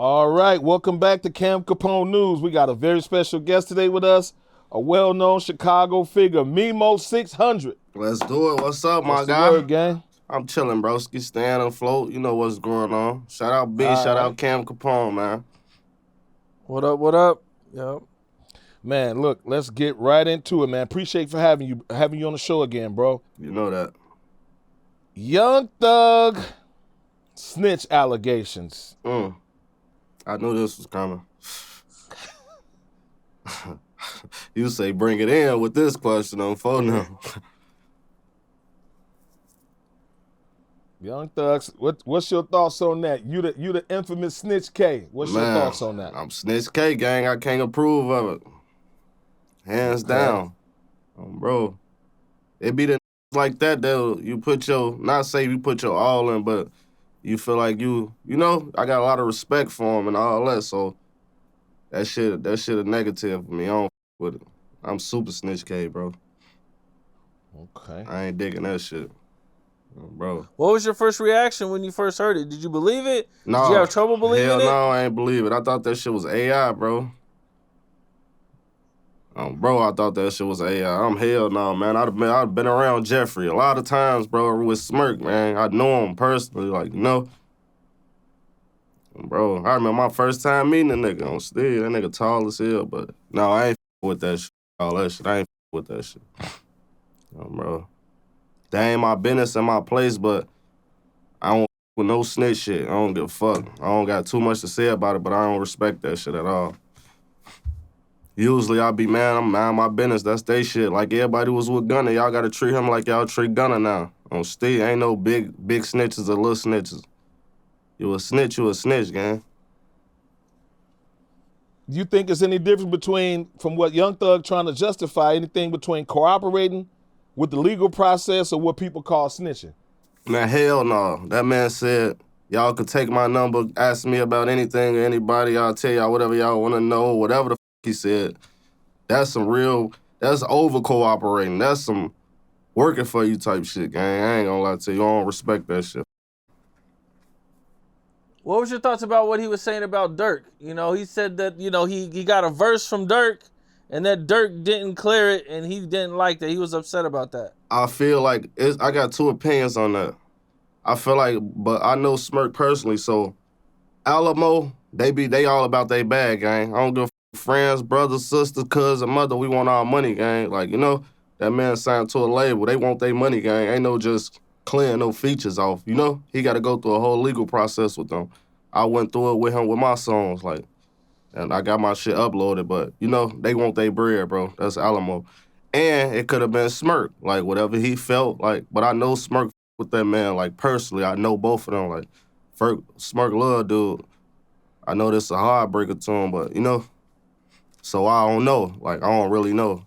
All right, welcome back to Cam Capone News. We got a very special guest today with us, a well-known Chicago figure, Memo600. Let's do it. What's up, What's my the guy? word, gang? I'm chilling, broski. Staying afloat. You know what's going on. Shout out B. All Shout right. out Cam Capone, man. What up? What up? Yep. Man, look, let's get right into it, man. Appreciate for having you on the show again, bro. You know that. Young Thug snitch allegations. I knew this was coming. You say bring it in with this question on phone now. Young Thugs, what's your thoughts on that? You the infamous Snitch K. What's your thoughts on that? I'm Snitch K, gang. I can't approve of it. Hands down. Bro. It be the like that, though. You put your, not say you put your all in, but you feel like you know, I got a lot of respect for him and all that, so that shit a negative for me. I don't with it. I'm super Snitch K, bro. Okay. I ain't digging that shit. Bro. What was your first reaction when you first heard it? Did you believe it? No. Did you have trouble believing hell it? No, I ain't believe it. I thought that shit was AI, bro. Bro, I thought that shit was AI. I'm hell no, man. I'd been around Jeffrey a lot of times, bro, with Smirk, man. I know him personally, like, you know. Bro, I remember my first time meeting a nigga on stage. That nigga tall as hell, but no, I ain't with that shit. All that shit. I ain't with that shit. Bro. That ain't my business and my place, but I don't with no snitch shit. I don't give a fuck. I don't got too much to say about it, but I don't respect that shit at all. Usually I be, man, I'm mind my business. That's they shit. Like everybody was with Gunna. Y'all gotta treat him like y'all treat Gunna now. On Steve, ain't no big snitches or little snitches. You a snitch, gang. Do you think there's any difference between, from what Young Thug trying to justify, anything between cooperating with the legal process or what people call snitching? Man, hell no. That man said, y'all could take my number, ask me about anything or anybody, I'll tell y'all whatever y'all want to know, whatever the he said. That's over cooperating. That's some working for you type shit, gang. I ain't gonna lie to you. I don't respect that shit. What was your thoughts about what he was saying about Durk? You know, he said that, you know, he got a verse from Durk and that Durk didn't clear it and he didn't like that. He was upset about that. I feel like I got two opinions on that. I feel like, but I know Smirk personally, so Alamo, they all about they bag, gang. I don't give a friends, brothers, sisters, cousin, mother, we want our money, gang. Like, you know, that man signed to a label. They want their money, gang. Ain't no just clearing no features off, you know? He got to go through a whole legal process with them. I went through it with him with my songs, like, and I got my shit uploaded, but, you know, they want their bread, bro. That's Alamo. And it could have been Smirk, like, whatever he felt, like, but I know Smirk with that man, like, personally. I know both of them, like, Smirk love dude. I know this is a heartbreaker to him, but, you know, so I don't know. Like, I don't really know,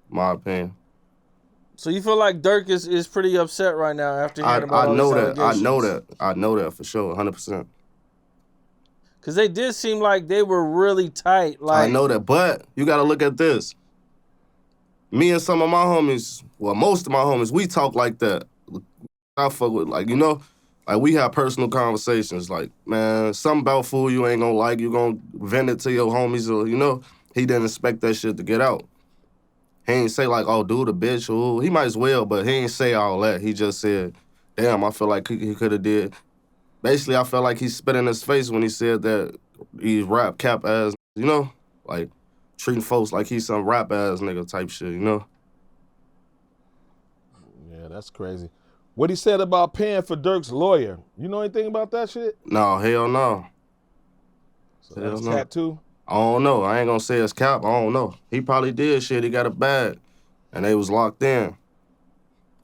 my opinion. So you feel like Durk is pretty upset right now after hearing about all these allegations? I know that for sure, 100%. Because they did seem like they were really tight. Like, I know that, but you got to look at this. Me and some of my homies, well, most of my homies, we talk like that. I fuck with, like, you know, like, we have personal conversations. Like, man, something about food you ain't gonna like, you gonna vent it to your homies, or, you know, he didn't expect that shit to get out. He ain't say, like, oh, dude, a bitch, ooh. He might as well, but he ain't say all that. He just said, damn, I feel like he could have did. Basically, I felt like he spit in his face when he said that he rap cap ass, you know? Like, treating folks like he's some rap ass nigga type shit, you know? Yeah, that's crazy. What he said about paying for Durk's lawyer, you know anything about that shit? No, hell no. So that's cat too? I don't know. I ain't gonna say it's cap. I don't know. He probably did shit. He got a bag, and they was locked in.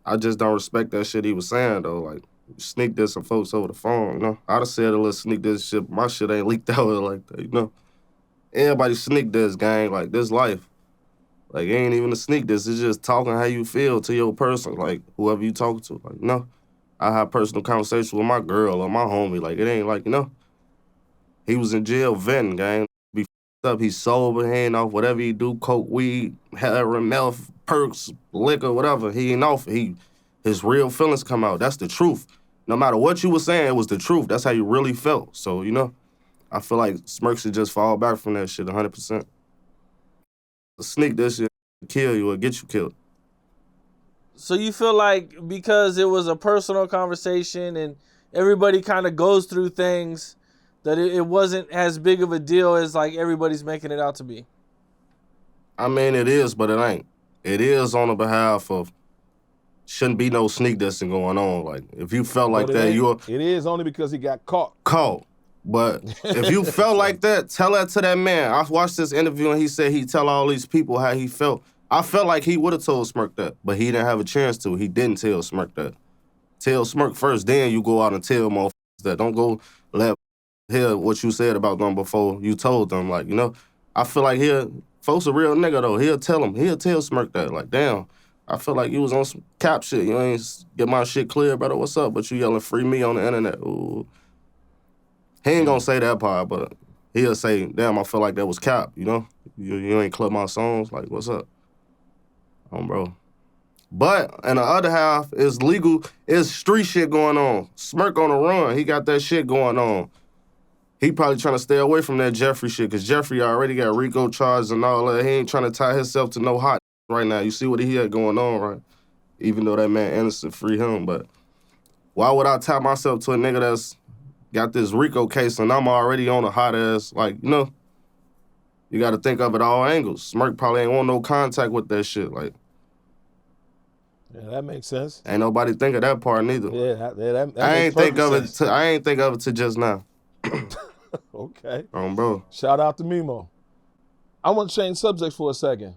I just don't respect that shit he was saying, though. Like, sneak this some folks over the phone, you know? I'd have said a little sneak this shit, but my shit ain't leaked out like that, you know? Everybody sneak this, gang, like, this life. Like, it ain't even a sneak this. It's just talking how you feel to your person, like, whoever you talk to. Like, you know? I have personal conversations with my girl or my homie. Like, it ain't like, you know? He was in jail venting, gang. Be f***ed up. He's sober, he ain't off whatever he do, coke, weed, heroin, meth, perks, liquor, whatever. He ain't off. His real feelings come out. That's the truth. No matter what you were saying, it was the truth. That's how you really felt. So, you know, I feel like Smirk should just fall back from that shit 100%. Sneak this shit, kill you or get you killed. So you feel like because it was a personal conversation and everybody kind of goes through things, that it wasn't as big of a deal as like everybody's making it out to be? I mean, it is, but it ain't. It is on the behalf of shouldn't be no sneak dissing going on. Like, if you felt like that, you're It is only because he got caught. But if you felt like that, tell that to that man. I watched this interview and he said he'd tell all these people how he felt. I felt like he would have told Smirk that, but he didn't have a chance to. He didn't tell Smirk that. Tell Smirk first, then you go out and tell motherfuckers that. Don't go let hear what you said about them before you told them. Like, you know, I feel like folks a real nigga though. He'll tell Smirk that. Like, damn, I feel like you was on some cap shit. You ain't get my shit clear, brother. What's up? But you yelling free me on the internet. Ooh. He ain't gonna say that part, but he'll say, damn, I feel like that was cap, you know? You ain't clip my songs, like, what's up? Bro. But, in the other half, it's legal, it's street shit going on. Smirk on the run, he got that shit going on. He probably trying to stay away from that Jeffrey shit, because Jeffrey already got RICO charges and all that. He ain't trying to tie himself to no hot right now. You see what he had going on, right? Even though that man innocent, free him, but why would I tie myself to a nigga that's got this RICO case and I'm already on a hot ass, like, you know, you got to think of it all angles. Smirk probably ain't want no contact with that shit. Like, yeah, that makes sense. ain't nobody think of that part neither. Yeah, that I ain't makes think of sense. it. I ain't think of it to just now. Okay. Bro. Shout out to Memo. I want to change subjects for a second.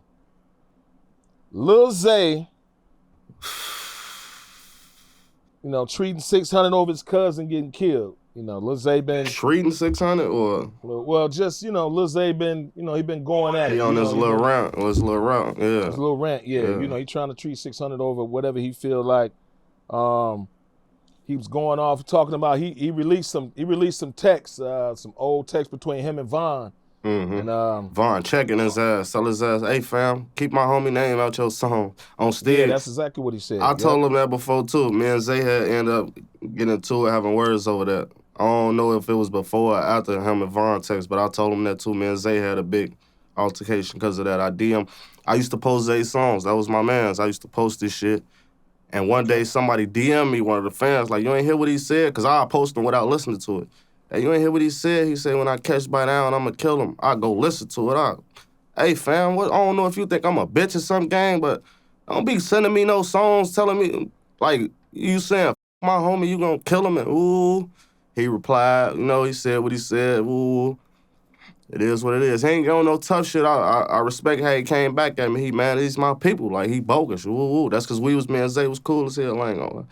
Lil Zay, you know, treating 600 over his cousin getting killed. You know, Lil Zay been treating 600 or well, just, you know, Lil Zay been, you know, he been going at it. He on you this know, little rant. Yeah. His little rant, yeah. You know, he trying to treat 600 over whatever he feel like. He was going off talking about he released some texts, some old texts between him and Von. Mm-hmm. And Von checking his ass, tell his ass, hey fam, keep my homie name out your song on stage. Yeah, that's exactly what he said. I told him that before too. Me and Zay had ended up getting into it, having words over that. I don't know if it was before or after him and Von text, but I told him that too. Me and Zay had a big altercation because of that. I used to post Zay songs. That was my man's. I used to post this shit. And one day somebody DM'd me, one of the fans, like, you ain't hear what he said? Because I'll post him without listening to it. Hey, you ain't hear what he said? He said, when I catch by down, I'm going to kill him. I go listen to it. Hey, fam, I don't know if you think I'm a bitch or some gang, but don't be sending me no songs telling me, like, you saying, my homie, you gonna kill him? And ooh, he replied, you know, he said what he said. Ooh, it is what it is. He ain't going no tough shit. I respect how he came back at me. He, man, these my people. Like, he bogus. Ooh, that's because me and Zay was cool as hell. I ain't gonna lie.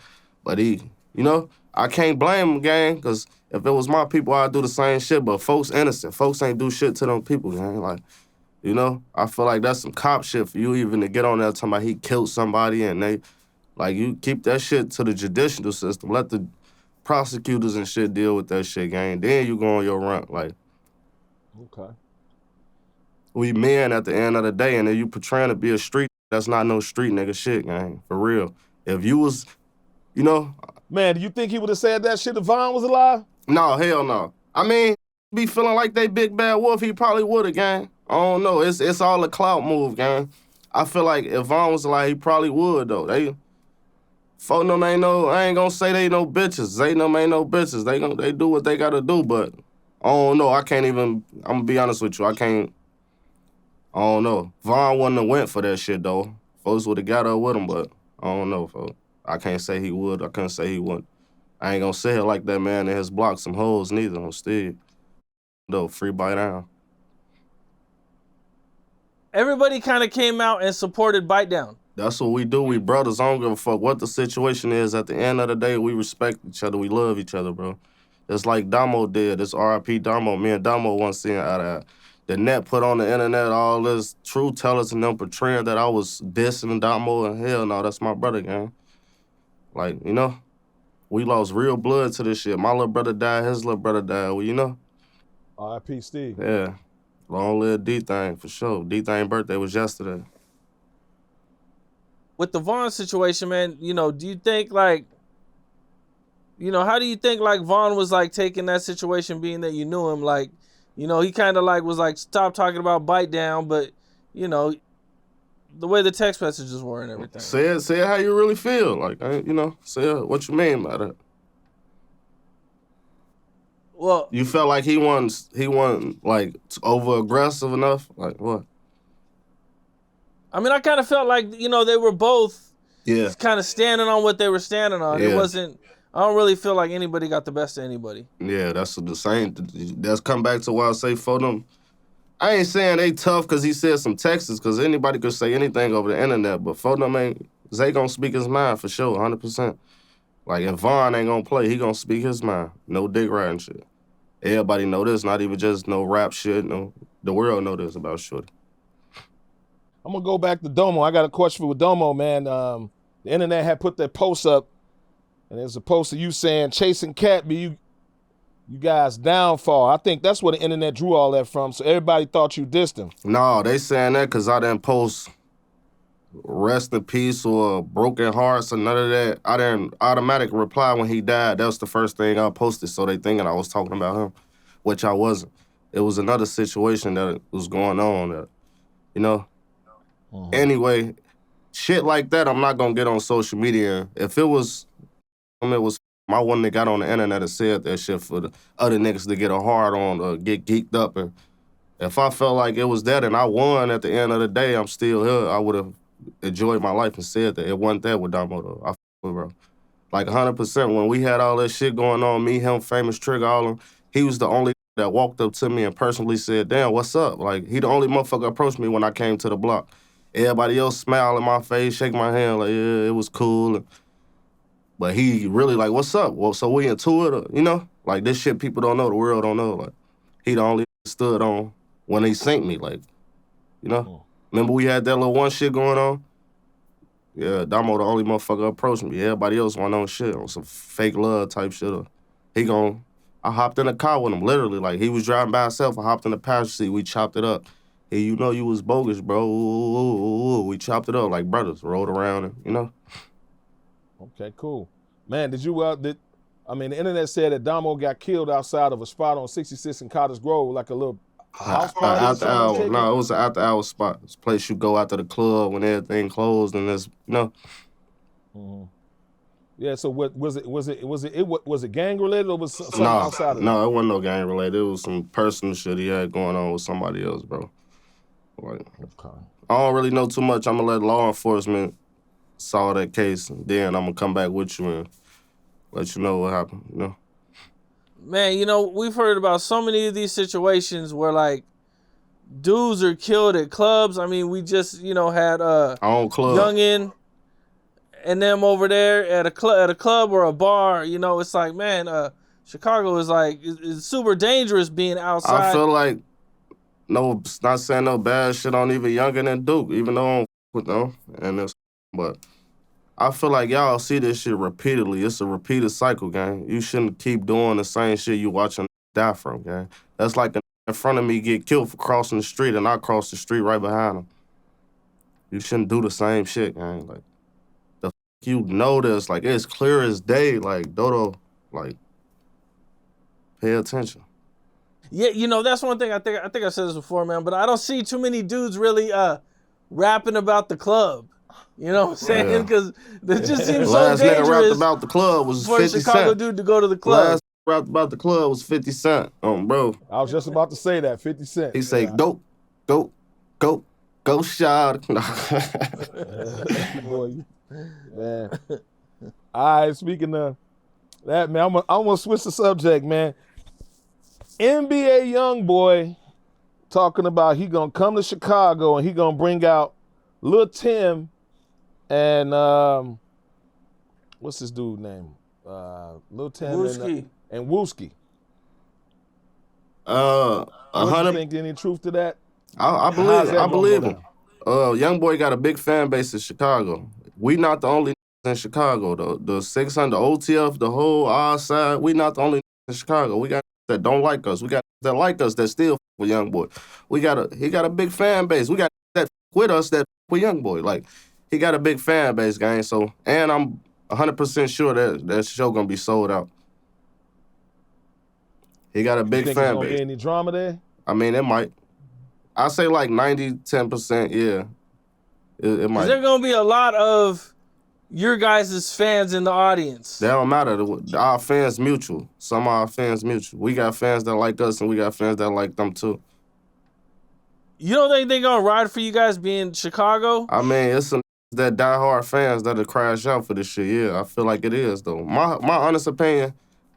But he, you know, I can't blame him, gang, because if it was my people, I'd do the same shit. But folks innocent. Folks ain't do shit to them people, gang. Like, you know, I feel like that's some cop shit for you even to get on there talking about he killed somebody and they, like, you keep that shit to the judicial system. Let the prosecutors and shit deal with that shit, gang. Then you go on your run. Like, okay. We men at the end of the day, and if you portraying to be a street, that's not no street nigga shit, gang. For real. If you was, you know. Man, do you think he would have said that shit if Von was alive? No, hell no. I mean, be feeling like they big bad wolf, he probably would have, gang. I don't know. It's all a clout move, gang. I feel like if Von was alive, he probably would, though. Folk them ain't no, I ain't gonna say they no bitches. They them ain't no bitches. They do what they gotta do, but I don't know. I can't even, I'm gonna be honest with you. I don't know. Von wouldn't have went for that shit, though. Folks would have got up with him, but I don't know, folks. I can't say he would. I couldn't say he wouldn't. I ain't gonna say it like that man that has blocked some hoes neither on stage. Though, free bite down. Everybody kind of came out and supported Bite Down. That's what we do. We brothers. I don't give a fuck what the situation is. At the end of the day, we respect each other. We love each other, bro. It's like Domo did. It's R.I.P. Domo. Me and Domo once seen out of the net put on the internet all this truth tellers and them portraying that I was dissing Domo, and hell no, that's my brother, gang. Like, you know, we lost real blood to this shit. My little brother died, his little brother died, well, you know. R.I.P. Steve. Yeah. Long live D-Thing, for sure. D-Thing birthday was yesterday. With the Von situation, man, you know, do you think, like, you know, how do you think like Vaughn was like taking that situation, being that you knew him? Like, you know, he kind of like was like, stop talking about bite down, but you know, the way the text messages were and everything. Say it how you really feel. Like, you know, say what you mean by that. Well, you felt like he wasn't like over aggressive enough. Like what? I mean, I kind of felt like, you know, they were both Yeah. kind of standing on what they were standing on. Yeah. It wasn't. I don't really feel like anybody got the best of anybody. Yeah, that's the same. That's come back to why I say for them. I ain't saying they tough because he said some texts, because anybody could say anything over the internet, but for them Zay gonna speak his mind for sure, 100%. Like, if Vaughn ain't gonna play, he gonna speak his mind. No dick riding shit. Everybody know this, not even just no rap shit. No, the world know this about Shorty. I'm gonna go back to Domo. I got a question for Domo, man. The internet had put that post up, and there's a post of you saying chasing cat be you guys downfall. I think that's where the internet drew all that from. So everybody thought you dissed him. No, they saying that because I didn't post rest in peace or broken hearts or none of that. I didn't automatic reply when he died. That was the first thing I posted, so they thinking I was talking about him, which I wasn't. It was another situation that was going on that, you know. Mm-hmm. Anyway, shit like that, I'm not gonna get on social media. If it was my one that got on the internet and said that shit for the other niggas to get a hard on or get geeked up. And if I felt like it was that and I won at the end of the day, I'm still here, I would have enjoyed my life and said that. It wasn't that with Domo, though. I with bro. Like 100%, when we had all that shit going on, me, him, Famous Trigger, all of them, he was the only that walked up to me and personally said, damn, what's up? Like, he the only motherfucker approached me when I came to the block. Everybody else smiled in my face, shake my hand, like, yeah, it was cool. But he really like, what's up? Well, so we into it, or, you know? Like, this shit people don't know, the world don't know. Like, he the only stood on when he synced me, like, you know? Remember we had that little one shit going on? Yeah, Domo the only motherfucker approached me. Everybody else went on shit, on some fake love type shit. I hopped in the car with him, literally. Like, he was driving by himself, I hopped in the passenger seat, we chopped it up. Hey, you know you was bogus, bro. Ooh. We chopped it up like brothers, rolled around, and, you know? Okay, cool. Man, the internet said that Domo got killed outside of a spot on 66 in Cottage Grove, like a little house party. After hour. No, it was an after hour spot. It's a place you go after the club when everything closed, and there's, you know. Mm-hmm. Yeah. So what was it? Was it gang related or was something outside of that? No, it wasn't no gang related. It was some personal shit he had going on with somebody else, bro. Like, okay. I don't really know too much. I'm gonna let law enforcement solve that case, and then I'm gonna come back with you and let you know what happened, you know? Man, you know, we've heard about so many of these situations where, like, dudes are killed at clubs. I mean, we just, you know, had on club. Youngin and them over there at a club or a bar. You know, it's like, man, Chicago is like, it's super dangerous being outside. I feel like, no, not saying no bad shit on even Youngin and Duke, even though I don't with them, but I feel like y'all see this shit repeatedly. It's a repeated cycle, gang. You shouldn't keep doing the same shit you watching die from, gang. That's like in front of me get killed for crossing the street and I cross the street right behind him. You shouldn't do the same shit, gang. Like, you know this. Like, it's clear as day. Like, Dodo, like, pay attention. Yeah, you know, that's one thing I think I said this before, man, but I don't see too many dudes really rapping about the club. You know what I'm saying? Because it just seems so dangerous. Last nigga rapped about the club was 50 Cent. For a Chicago dude to go to the club. Last rapped about the club was 50 Cent. Bro. I was just about to say that, 50 Cent. He say, go, shot. Boy, man. All right, speaking of that, man, I'm gonna switch the subject, man. NBA Youngboy talking about he gonna come to Chicago and he gonna bring out Lil Tim and what's this dude name? Lil Tim and Wooski. 100. Think any truth to that? I believe him. Youngboy got a big fan base in Chicago. We not the only in Chicago though. The 600, OTF, the whole R side. We not the only in Chicago. We got that don't like us. We got that like us that still with Youngboy. He got a big fan base. We got that with us that with Youngboy. Like, he got a big fan base, gang. So, and 100% sure that show gonna be sold out. He got a big think fan it's gonna base. be any drama there? I mean, it might. I say like 90-10%. Yeah, it might. There's gonna be a lot of your guys' fans in the audience. That don't matter. Our fans mutual. Some of our fans mutual. We got fans that like us, and we got fans that like them too. You don't think they gonna ride for you guys being Chicago? I mean, it's some that diehard fans that'll crash out for this shit. Yeah, I feel like it is though. My honest opinion,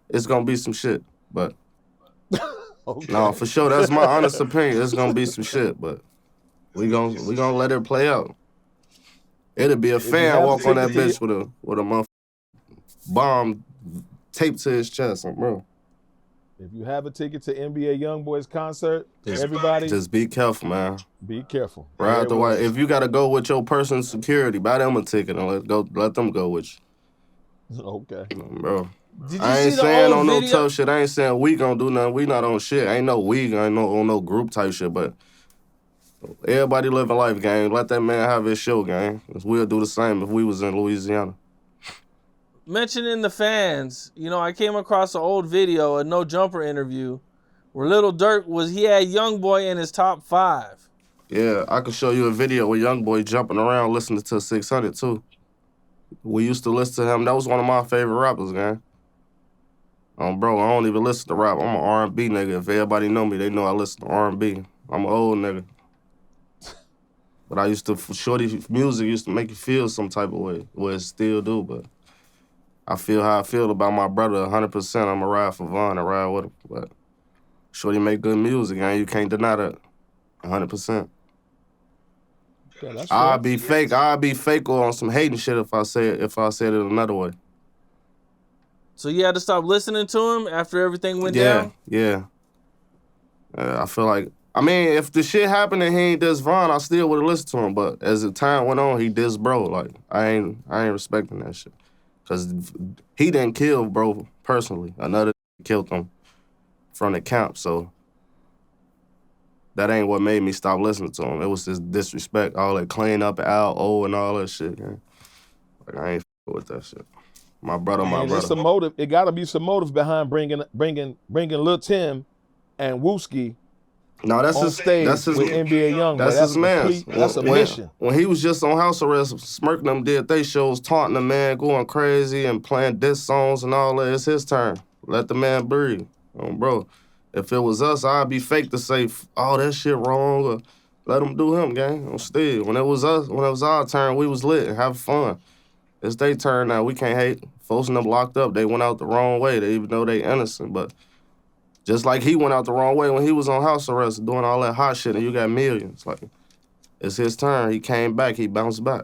it's gonna be some shit. But Okay. no, for sure, that's my honest opinion. It's gonna be some shit. But we gonna let it play out. It'll be a fan walk on that bitch with a motherfucking bomb taped to his chest, bro. If you have a ticket to NBA Youngboy's concert, everybody Just be careful, man. be careful. Ride the white. If you gotta go with your person's security, buy them a ticket and let them go with you. Okay. Bro. Did you I see ain't the saying old on no video? tough shit. I ain't saying we gonna do nothing. We not on shit. Ain't no we. Ain't on no group type shit. But everybody living life, gang. Let that man have his show, gang. We'll do the same if we was in Louisiana. Mentioning the fans, you know, I came across an old video, a No Jumper interview, where Lil Durk he had Youngboy in his top 5. Yeah, I could show you a video with Youngboy jumping around listening to 600 too. We used to listen to him. That was one of my favorite rappers, gang. Bro, I don't even listen to rap. I'm an R&B nigga. If everybody know me, they know I listen to R&B. I'm an old nigga. But I used to, shorty music used to make you feel some type of way. Well, it still do, but I feel how I feel about my brother 100%. I'm a ride for Von, I ride with him. But shorty make good music, and you can't deny that. 100%. Yeah, I'll be fake or on some hating shit if I said it another way. So you had to stop listening to him after everything went down? Yeah. I feel like, I mean, if the shit happened and he ain't diss Von, I still would have listened to him. But as the time went on, he diss bro. Like, I ain't respecting that shit. Because he didn't kill bro personally. Another killed him from the camp. So that ain't what made me stop listening to him. It was this disrespect, all that clean up L.O. and all that shit, man. Like, I ain't with that shit. My brother. It's a motive. It got to be some motive behind bringing Lil Tim and Wooski no, that's on his stage that's his with NBA Youngboy. That's his man. That's a mission. When he was just on house arrest, Smirk them did they shows, taunting the man, going crazy and playing diss songs and all that. It's his turn. Let the man breathe. Bro, if it was us, I'd be fake to say, oh, that shit wrong, or let him do him, gang. Still, when it was our turn, we was lit and having fun. It's their turn now. We can't hate. Folks in them locked up, they went out the wrong way. They even though they innocent, but just like he went out the wrong way when he was on house arrest doing all that hot shit and you got millions. Like, it's his turn. He came back. He bounced back.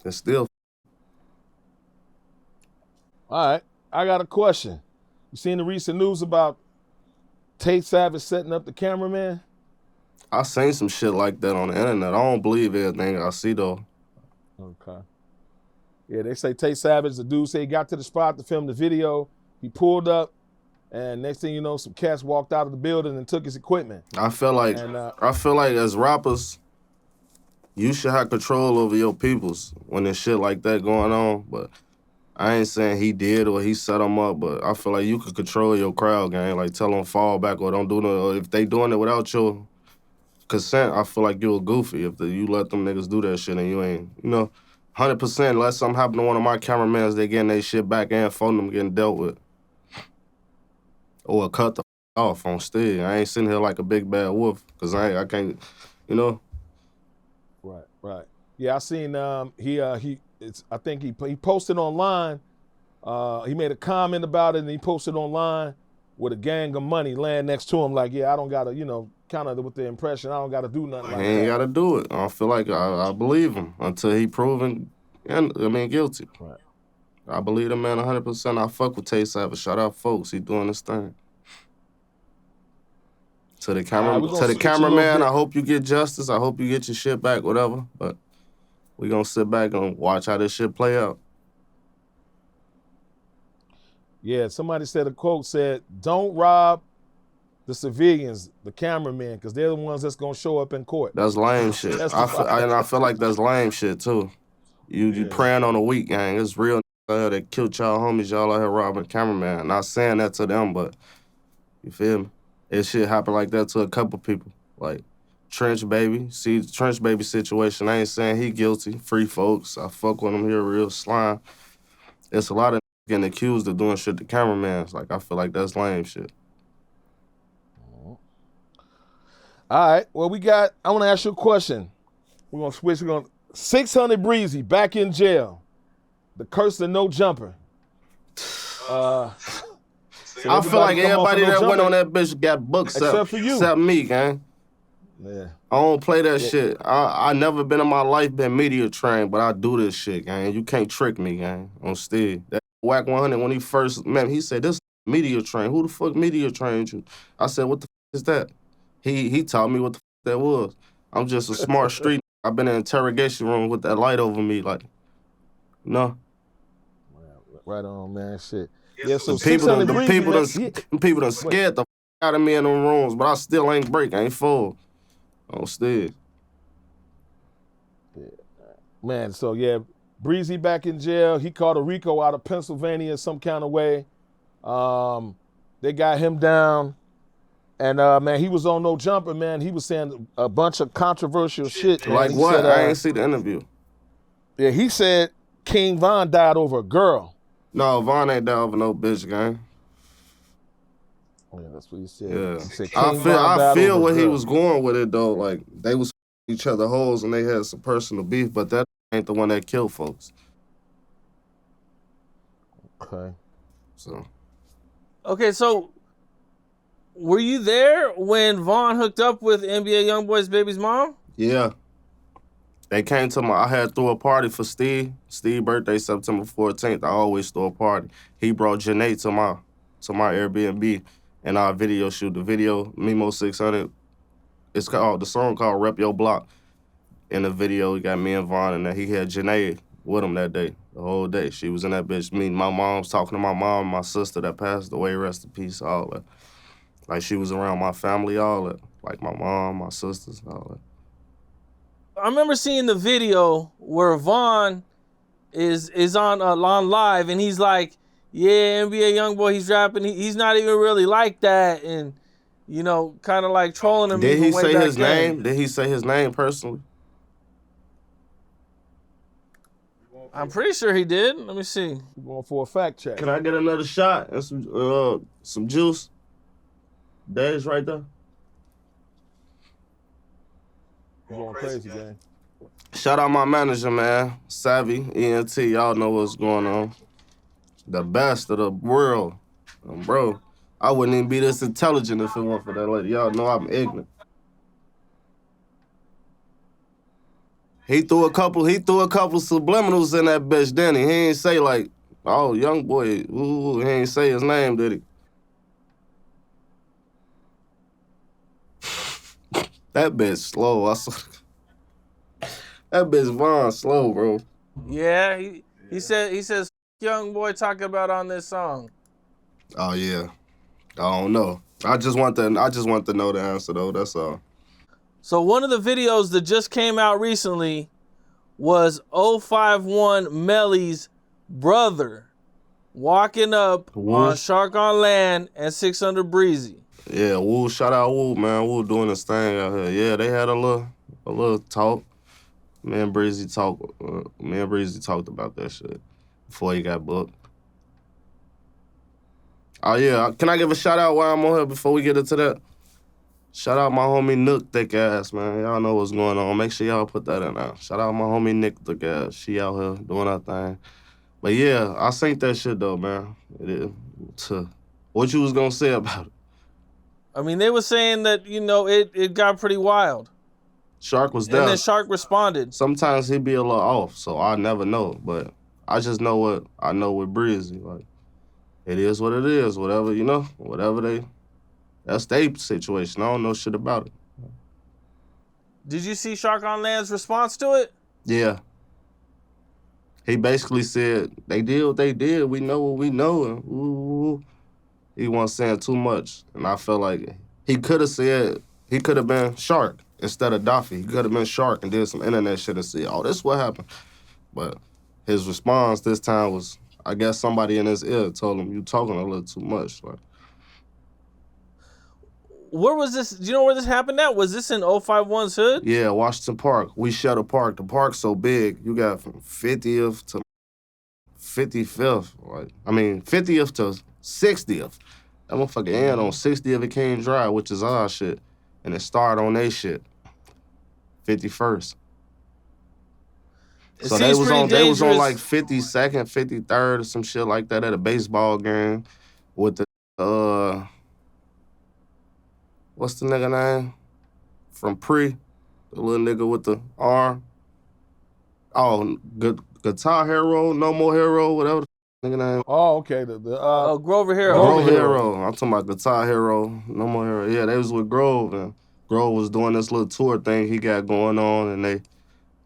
It's still. All right. I got a question. You seen the recent news about Tay Savage setting up the cameraman? I seen some shit like that on the internet. I don't believe everything I see, though. Okay. Yeah, they say Tay Savage, the dude, say he got to the spot to film the video. He pulled up, and next thing you know, some cats walked out of the building and took his equipment. I feel like as rappers, you should have control over your peoples when there's shit like that going on. But I ain't saying he did or he set them up, but I feel like you could control your crowd, gang. Like, tell them fall back or don't do no. Or if they doing it without your consent, I feel like you're a goofy if you let them niggas do that shit and you ain't, 100%. Let something happen to one of my cameramans, they getting their shit back and phone them getting dealt with. Or cut the off on stage. I ain't sitting here like a big bad wolf, because I can't, Right. Yeah, I seen I think he posted online, he made a comment about it and he posted online with a gang of money laying next to him like, yeah, I don't gotta, kind of with the impression I don't gotta do nothing like that. He ain't gotta do it. I feel like I believe him until he proven, guilty. Right. I believe the man 100%. I fuck with Tay Savage. Shout out folks. He doing his thing. To the cameraman, I hope you get justice. I hope you get your shit back, whatever. But we gonna sit back and watch how this shit play out. Yeah, somebody said a quote said, "Don't rob the civilians, the cameramen, because they're the ones that's gonna show up in court." That's lame shit. I feel like that's lame shit too. You preying on a weak gang. It's real that killed y'all homies, y'all out here robbing cameraman. Not saying that to them, but you feel me? It shit happen like that to a couple people. Like Trench Baby. See the Trench Baby situation. I ain't saying he guilty. Free folks. I fuck with him here, real slime. It's a lot of getting accused of doing shit to cameramans. Like, I feel like that's lame shit. All right. Well, I want to ask you a question. We're going to switch. 600 Breezy back in jail. The curse of no jumper. I feel like everybody that went on that bitch got booked except for you. Except me, gang. Yeah. I don't play that shit. I never been in my life been media trained, but I do this shit, gang. You can't trick me, gang. On Steve. That Wack 100, when he first met me, he said, this media trained. Who the fuck media trained you? I said, what the fuck is that? He taught me what the fuck that was. I'm just a smart street. I've been in an interrogation room with that light over me, like, no. Right on, man. Shit. Yeah, so the people done scared the fuck out of me in them rooms, but I still ain't break. I ain't full. On Steve. Yeah. Man, so yeah, Breezy back in jail. He caught a Rico out of Pennsylvania in some kind of way. They got him down. And man, he was on No Jumper, man. He was saying a bunch of controversial shit. Man. Like He what? said, I ain't see the interview. Yeah, he said King Von died over a girl. No, Von ain't died over no bitch, gang. Oh, yeah, that's what he said. Yeah. He said I feel where he was going with it, though. Like, they was each other hoes and they had some personal beef, but that ain't the one that killed folks. Okay. So, were you there when Vaughn hooked up with NBA Youngboy's baby's mom? Yeah. They came to I had threw a party for Steve. Steve's birthday, September 14th. I always throw a party. He brought Janae to my Airbnb and our video shoot. The video, Memo600, it's called, the song called Rep Your Block. In the video, he got me and Vaughn, and he had Janae with him that day, the whole day. She was in that bitch meeting my mom's, talking to my mom, my sister that passed away, rest in peace, all that. Like, she was around my family, all that. Like, my mom, my sisters, all that. I remember seeing the video where Vaughn is on live, and he's like, yeah, NBA Youngboy, he's rapping. He's not even really like that, and, you know, kind of like trolling him. Did he say his name? Did he say his name personally? I'm pretty sure he did. Let me see. We're going for a fact check. Can I get another shot and some juice? There's right there. We're going crazy, gang. Shout out my manager, man. Savvy, ENT. Y'all know what's going on. The best of the world. Bro, I wouldn't even be this intelligent if it weren't for that lady. Y'all know I'm ignorant. He threw a couple subliminals in that bitch, didn't he? He ain't say like, oh, Youngboy. Ooh, he ain't say his name, did he? That bitch slow. That bitch Vaughn slow, bro. Yeah, he says Youngboy talking about on this song. Oh yeah. I don't know. I just want to know the answer though, that's all. So one of the videos that just came out recently was 051 Melly's brother walking up on Shark on Land and 600 Breezy. Yeah, Woo, shout out Woo, man. Woo doing his thing out here. Yeah, they had a little talk. Me and Breezy talked about that shit before he got booked. Oh yeah, can I give a shout out while I'm on here before we get into that? Shout out my homie Nook thick ass, man. Y'all know what's going on. Make sure y'all put that in there. Shout out my homie Nick thick ass. She out here doing her thing. But yeah, I synced that shit though, man. It is. What you was gonna say about it? I mean, they were saying that, you know, it got pretty wild. Shark was there. And then Shark responded. Sometimes he'd be a little off, so I never know. But I just know what I know with Breezy. Like, it is what it is. Whatever, you know, whatever that's their situation. I don't know shit about it. Did you see Shark on Land's response to it? Yeah. He basically said, they did what they did. We know what we know. And ooh. He wasn't saying too much. And I felt like he could have been Shark instead of Daffy. He could have been Shark and did some internet shit and said, oh, this what happened. But his response this time was, I guess somebody in his ear told him, you talking a little too much. Like, Where was this? Do you know where this happened at? Was this in 051's hood? yeah, Washington Park. We shut a park. The park's so big, you got from 50th to 55th. Like, I mean, 50th to 60th. That motherfucker end on 60th it came dry, which is our shit. And it started on they shit. 51st. So they was on like 52nd, 53rd, or some shit like that at a baseball game with the what's the nigga name? From Pre, the little nigga with the arm. Oh, Guitar Hero, No More Hero, whatever the nigga name. Oh, okay. Grover Hero. Grover Hero. I'm talking about Guitar Hero, No More Hero. Yeah, they was with Grove, and Grove was doing this little tour thing he got going on, and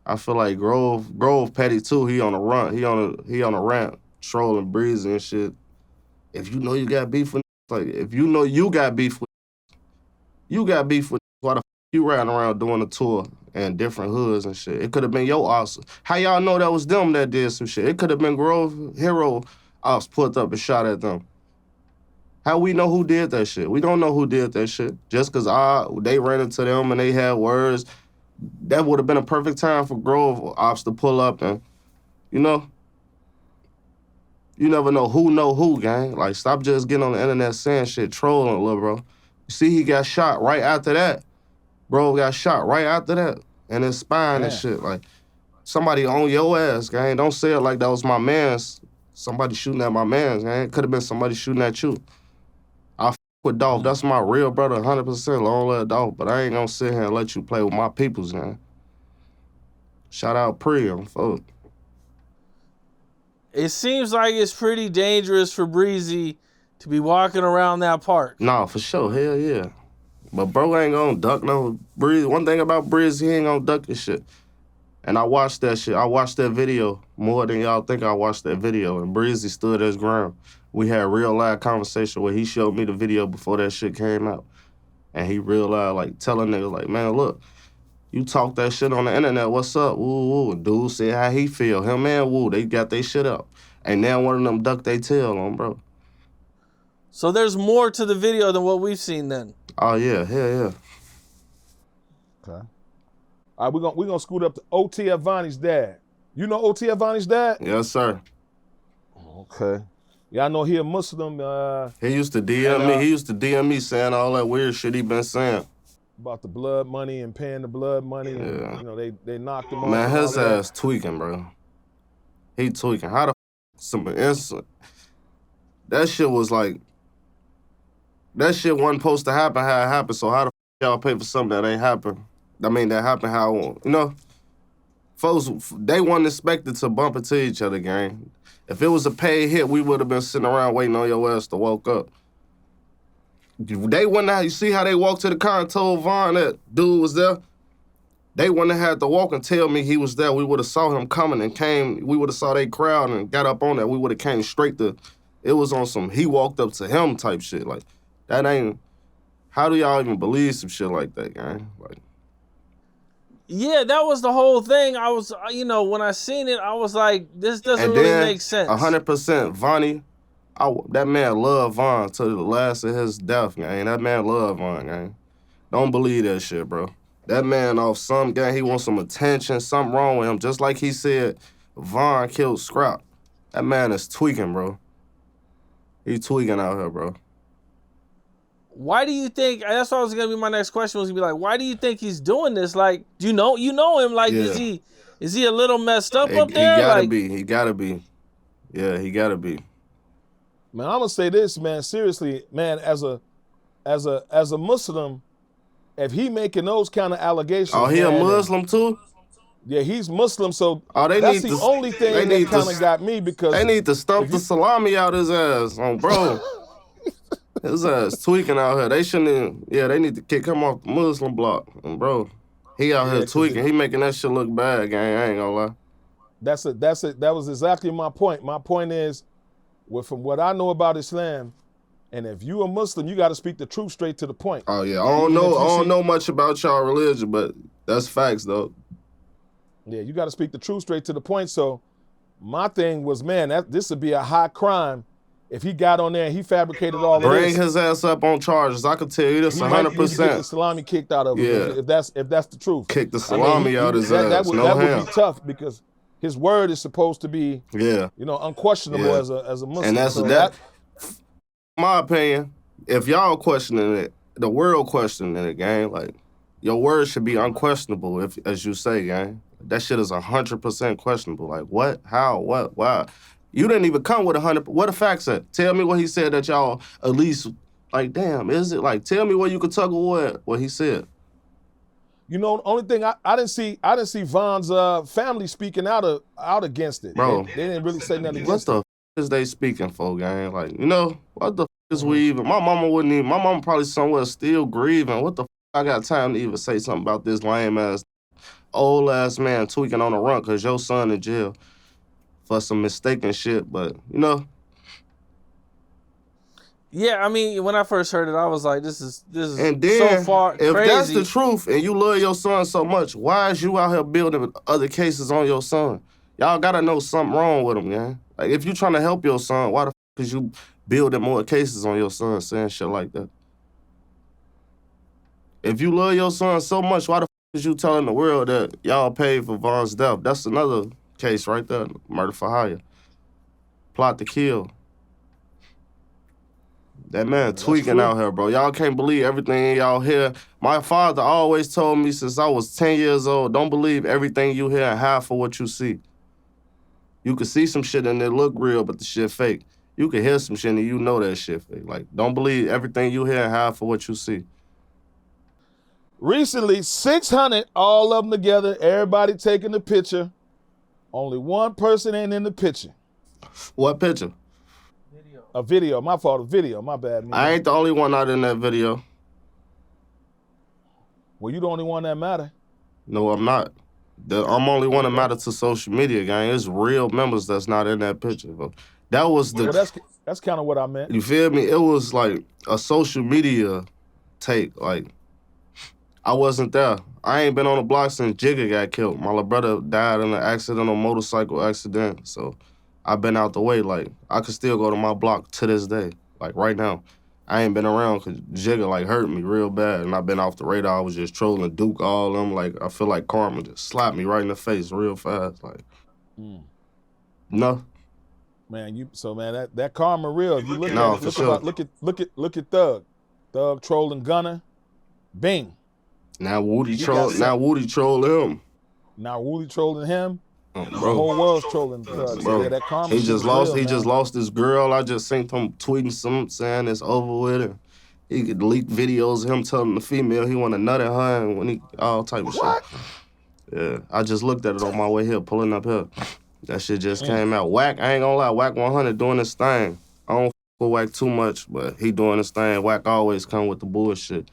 I feel like Grove petty too. He on a run. He on a rant, trolling Breezy and shit. If you know you got beef with, like, if you know you got beef with, why the f you riding around doing a tour and different hoods and shit? It could have been your ops. How y'all know that was them that did some shit? It could have been Grove Hero ops pulled up and shot at them. How we know who did that shit? We don't know who did that shit. Just because they ran into them and they had words, that would have been a perfect time for Grove ops to pull up and, you know, you never know who, gang. Like, stop just getting on the internet saying shit, trolling, little bro. You see he got shot right after that. Grove got shot right after that. And his spine and shit. Like, somebody on your ass, gang. Don't say it like that was my man's. Somebody shooting at my man's, gang. It could have been somebody shooting at you. I with Dolph. That's my real brother, 100%. Long live Dolph. But I ain't gonna sit here and let you play with my peoples, man. Shout out Priam, folks. It seems like it's pretty dangerous for Breezy to be walking around that park. Nah, for sure. Hell yeah. But bro ain't gonna duck no Breezy. One thing about Breezy, he ain't gonna duck this shit. And I watched that shit. I watched that video more than y'all think I watched that video. And Breezy stood his ground. We had real live conversation where he showed me the video before that shit came out. And he real live, like, telling niggas, like, man, look, you talk that shit on the internet, what's up? Woo, woo. Dude said how he feel. Him and Woo, they got their shit up. And now one of them ducked their tail on, bro. So there's more to the video than what we've seen then. Oh, yeah, hell yeah. Okay. All right, we're gonna scoot up to OT Avani's dad. You know OT Avani's dad? Yes, sir. Okay. Yeah, I know he a Muslim. He used to DM me. He used to DM me saying all that weird shit he been saying. About the blood money and paying the blood money. Yeah. And, you know, they knocked him off. Man, his ass tweaking, bro. He tweaking. How the some instant? That shit was like, that shit wasn't supposed to happen how it happened, so how the y'all pay for something that ain't happened? I mean, that happened how, you know? Folks, they weren't expected to bump into each other, gang. If it was a paid hit, we would have been sitting around waiting on your ass to woke up. They wouldn't have, you see how they walked to the car and told Vaughn that dude was there? They wouldn't have had to walk and tell me he was there. We would have saw him coming and came. We would have saw they crowd and got up on that. We would have came straight to, it was on some he walked up to him type shit. Like, that ain't, how do y'all even believe some shit like that, gang? Like, yeah, that was the whole thing. I was, you know, when I seen it, I was like, this doesn't really make sense. 100%, Vonnie, that man loved Von to the last of his death, gang. That man loved Von, gang. Don't believe that shit, bro. That man off some gang, he wants some attention, something wrong with him. Just like he said, Von killed Scrap. That man is tweaking, bro. He tweaking out here, bro. Why do you think, that's what was going to be my next question, was going to be like, why do you think he's doing this? Like, you know him, like, yeah. Is he a little messed up there? He gotta be. Yeah, he gotta be. Man, I'm gonna say this, man, seriously, man, as a Muslim, if he making those kind of allegations. Oh, he a Muslim too? Yeah, he's Muslim, so that's the only thing that kind of got me, because they need to stump the salami out his ass, bro. His ass tweaking out here. They shouldn't even, they need to kick him off the Muslim block. And bro, he out here tweaking. He making that shit look bad, gang. I ain't gonna lie. That's it. That was exactly my point. My point is, from what I know about Islam, and if you a Muslim, you got to speak the truth straight to the point. Oh yeah, I don't know much about y'all religion, but that's facts though. Yeah, you got to speak the truth straight to the point. So My thing was, man, this would be a high crime if he got on there and he fabricated all of this. Bring his ass up on charges. I can tell you this 100%. He might need to get the salami kicked out of him if that's the truth. Kick the salami out his ass. That would be tough because his word is supposed to be, unquestionable as a Muslim. And that's my opinion. If y'all questioning it, the world questioning it, gang, like your word should be unquestionable. If, as you say, gang, that shit is 100% questionable. Like what, how, what, why? You didn't even come with 100. What the facts at? Tell me what he said that y'all at least like. Damn, is it like? Tell me where you could tug of what he said. You know, the only thing I didn't see Von's family speaking out against it. Bro, they didn't really say nothing against it. What the is they speaking for, gang? Like, what the is we even? My mama probably somewhere still grieving. What the I got time to even say something about this lame ass, old ass man tweaking on the run because your son in jail for some mistaken shit, but Yeah, I mean, when I first heard it, I was like, this is and then, so far if crazy. That's the truth and you love your son so much, why is you out here building other cases on your son? Y'all gotta know something wrong with him, man. Like, if you trying to help your son, why the is you building more cases on your son saying shit like that? If you love your son so much, why the is you telling the world that y'all paid for Von's death? That's another case right there, murder for hire. Plot to kill. That man tweaking out here, bro. Y'all can't believe everything y'all hear. My father always told me since I was 10 years old, don't believe everything you hear and half of what you see. You can see some shit and it look real, but the shit fake. You can hear some shit and you know that shit fake. Like, don't believe everything you hear and half of what you see. Recently, 600, all of them together, everybody taking the picture. Only one person ain't in the picture. What picture? A video. My fault. A video. My bad. Man. I ain't the only one out in that video. Well, you the only one that matter. No, I'm not. I'm only one that matter to social media, gang. It's real members that's not in that picture, bro. That was the... Well, that's kind of what I meant. You feel me? It was like a social media take. Like, I wasn't there. I ain't been on the block since Jigga got killed. My little brother died in an accidental motorcycle accident, so I've been out the way. Like, I could still go to my block to this day. Like, right now. I ain't been around because Jigga, like, hurt me real bad, and I've been off the radar. I was just trolling Duke, all them. Like, I feel like karma just slapped me right in the face real fast. Like, no. Man, that karma real. If you look no, at for sure. Look at Thug. Thug trolling Gunna. Bing. Now Woody troll him. Now Woody trolling him. Oh, the whole world's trolling Thug. Bro, yeah, that karma he just lost. real, he just lost his girl. I just seen him tweeting something saying it's over with him. He could leak videos of him telling the female he want to nut at her and when he all type of shit. Yeah, I just looked at it on my way here, pulling up here. That shit just came out. Wack, I ain't gonna lie, Wack 100 doing his thing. I don't with Wack too much, but he doing his thing. Wack always come with the bullshit.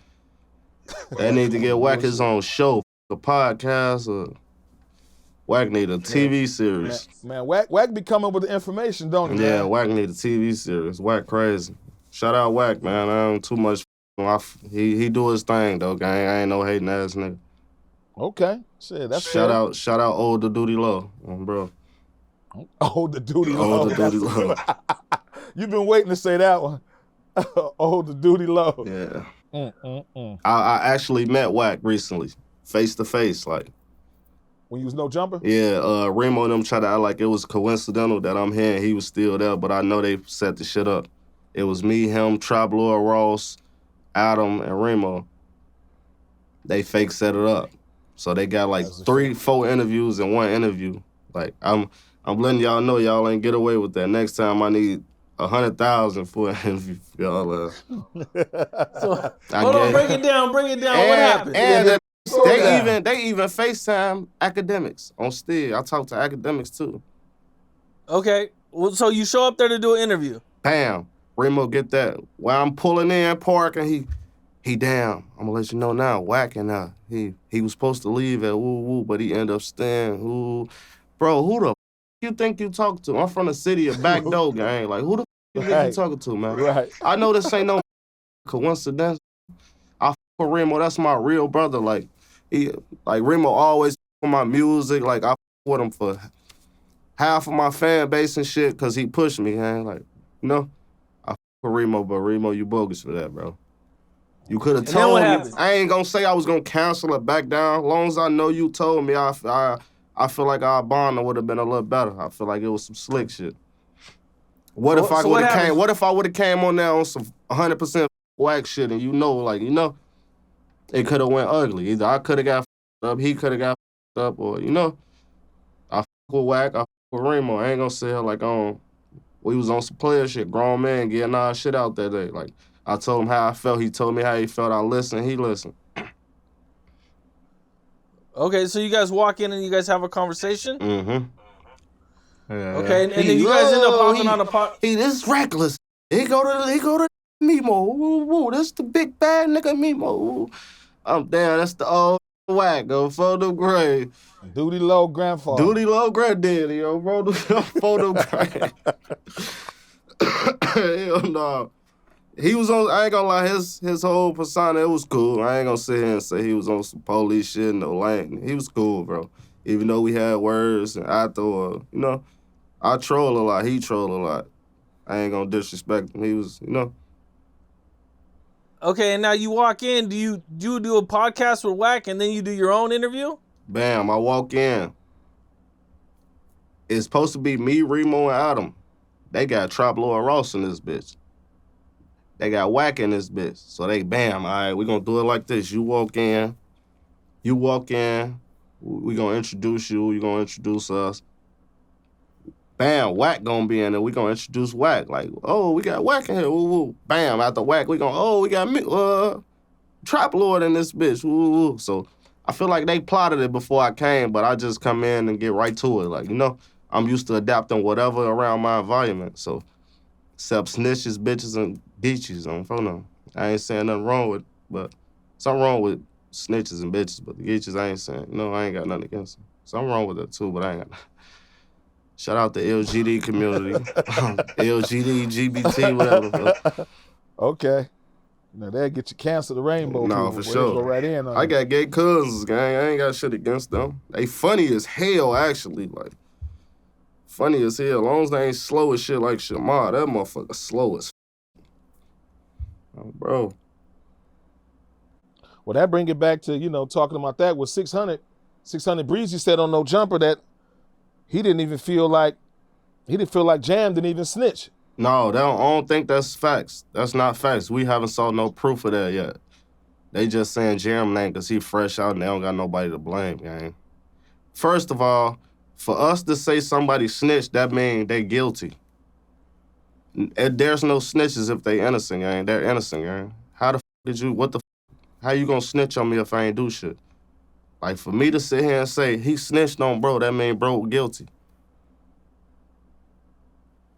They need to get Wack his own show, a podcast, or Wack need a TV series. Man, Wack be coming with the information, don't he? Yeah, man? Wack need a TV series. Wack crazy. Shout out Wack, man. I don't too much. He do his thing though, gang. I ain't no hating ass nigga. Okay, shit, that's shout out Old the Duty Low, bro. Old the Duty Low. Old the Duty Low. You've been waiting to say that one. Old the Duty Low. Yeah. I actually met Wack recently, face to face, like. When you was no jumper? Yeah, Remo and them tried to act like it was coincidental that I'm here and he was still there, but I know they set the shit up. It was me, him, Trap Lord Ross, Adam, and Remo. They fake set it up. So they got like 3-4 interviews in one interview. Like, I'm letting y'all know y'all ain't get away with that. Next time I need 100,000 for an interview for y'all. So, hold on, break it down. What happened? And they even FaceTime academics on Still. I talk to academics too. Okay, well, so you show up there to do an interview. Bam, Remo get that. While I'm pulling in, parking, he down. I'm gonna let you know now, whacking out. He was supposed to leave at woo woo, but he ended up staying. Woo. Bro, who the you think you talk to? I'm from the city of Backdoor gang. Like, who the you think you talking to, man? Right. I know this ain't no coincidence. I for Remo, that's my real brother. Like, Remo always for my music. Like, I with him for half of my fan base and shit because he pushed me, man. Like, you know, I fuck with Remo, but Remo, you bogus for that, bro. You could have then what told me. happened? I ain't gonna say I was gonna cancel it back down. As long as I know you told me, I feel like our bond would have been a little better. I feel like it was some slick shit. What if I would have came? What if I would have came on there on some 100% Wack shit, and it could have went ugly. Either I could have got up, he could have got up, or I fuck with Wack, I fuck with Remo. I ain't gonna say like we was on some player shit, grown man getting our shit out that day. Like I told him how I felt, he told me how he felt. I listened, he listened. Okay, so you guys walk in and you guys have a conversation. Mm-hmm. Yeah, Okay, and then you guys end up hopping on a pot. This is reckless. He go to Memo. Woo, that's the big bad nigga Memo. Woo. I'm down. That's the old Wack. Go photo grave. Duty low grandfather. Duty low granddaddy. Yo, bro. Photo grave. Hell no. He was on. I ain't gonna lie. His whole persona, it was cool. I ain't gonna sit here and say he was on some police shit. No lane. He was cool, bro. Even though we had words and I thought, I troll a lot. He troll a lot. I ain't gonna disrespect him. He was, Okay, and now you walk in. Do you do a podcast with Wack and then you do your own interview? Bam, I walk in. It's supposed to be me, Remo, and Adam. They got Trap Lord Ross in this bitch. They got Wack in this bitch. So they, bam, all right, we gonna do it like this. You walk in. We gonna introduce you. You gonna introduce us. Bam, Wack gonna be in there. We gonna introduce Wack. Like, oh, we got Wack in here. Woo, woo. Bam, after Wack, we gonna, we got me, Trap Lord in this bitch. Woo, woo. So I feel like they plotted it before I came, but I just come in and get right to it. Like, I'm used to adapting whatever around my environment. So, except snitches, bitches, and beaches on phone. I ain't saying nothing wrong with, but something wrong with snitches and bitches, but the geeches, I ain't saying, I ain't got nothing against them. Something wrong with that too, but I ain't got Shout out the LGD community. LGD, GBT, whatever. Okay. Now they'll get you canceled the rainbow. No, people, for sure. Go right in on I got gay cousins, gang. I ain't got shit against them. They funny as hell, actually. Like, funny as hell. As long as they ain't slow as shit like Shamar. That motherfucker slow as bro. Well, that bring it back to, talking about that with 600. 600 Breezy said on No Jumper that he didn't feel like Jam didn't even snitch. No, I don't think that's facts. That's not facts. We haven't saw no proof of that yet. They just saying Jam name because he fresh out and they don't got nobody to blame, gang. First of all, for us to say somebody snitched, that mean they guilty. There's no snitches if they innocent, gang. They're innocent, gang. How the did you, how you gonna snitch on me if I ain't do shit? Like, for me to sit here and say, he snitched on bro, that mean bro guilty.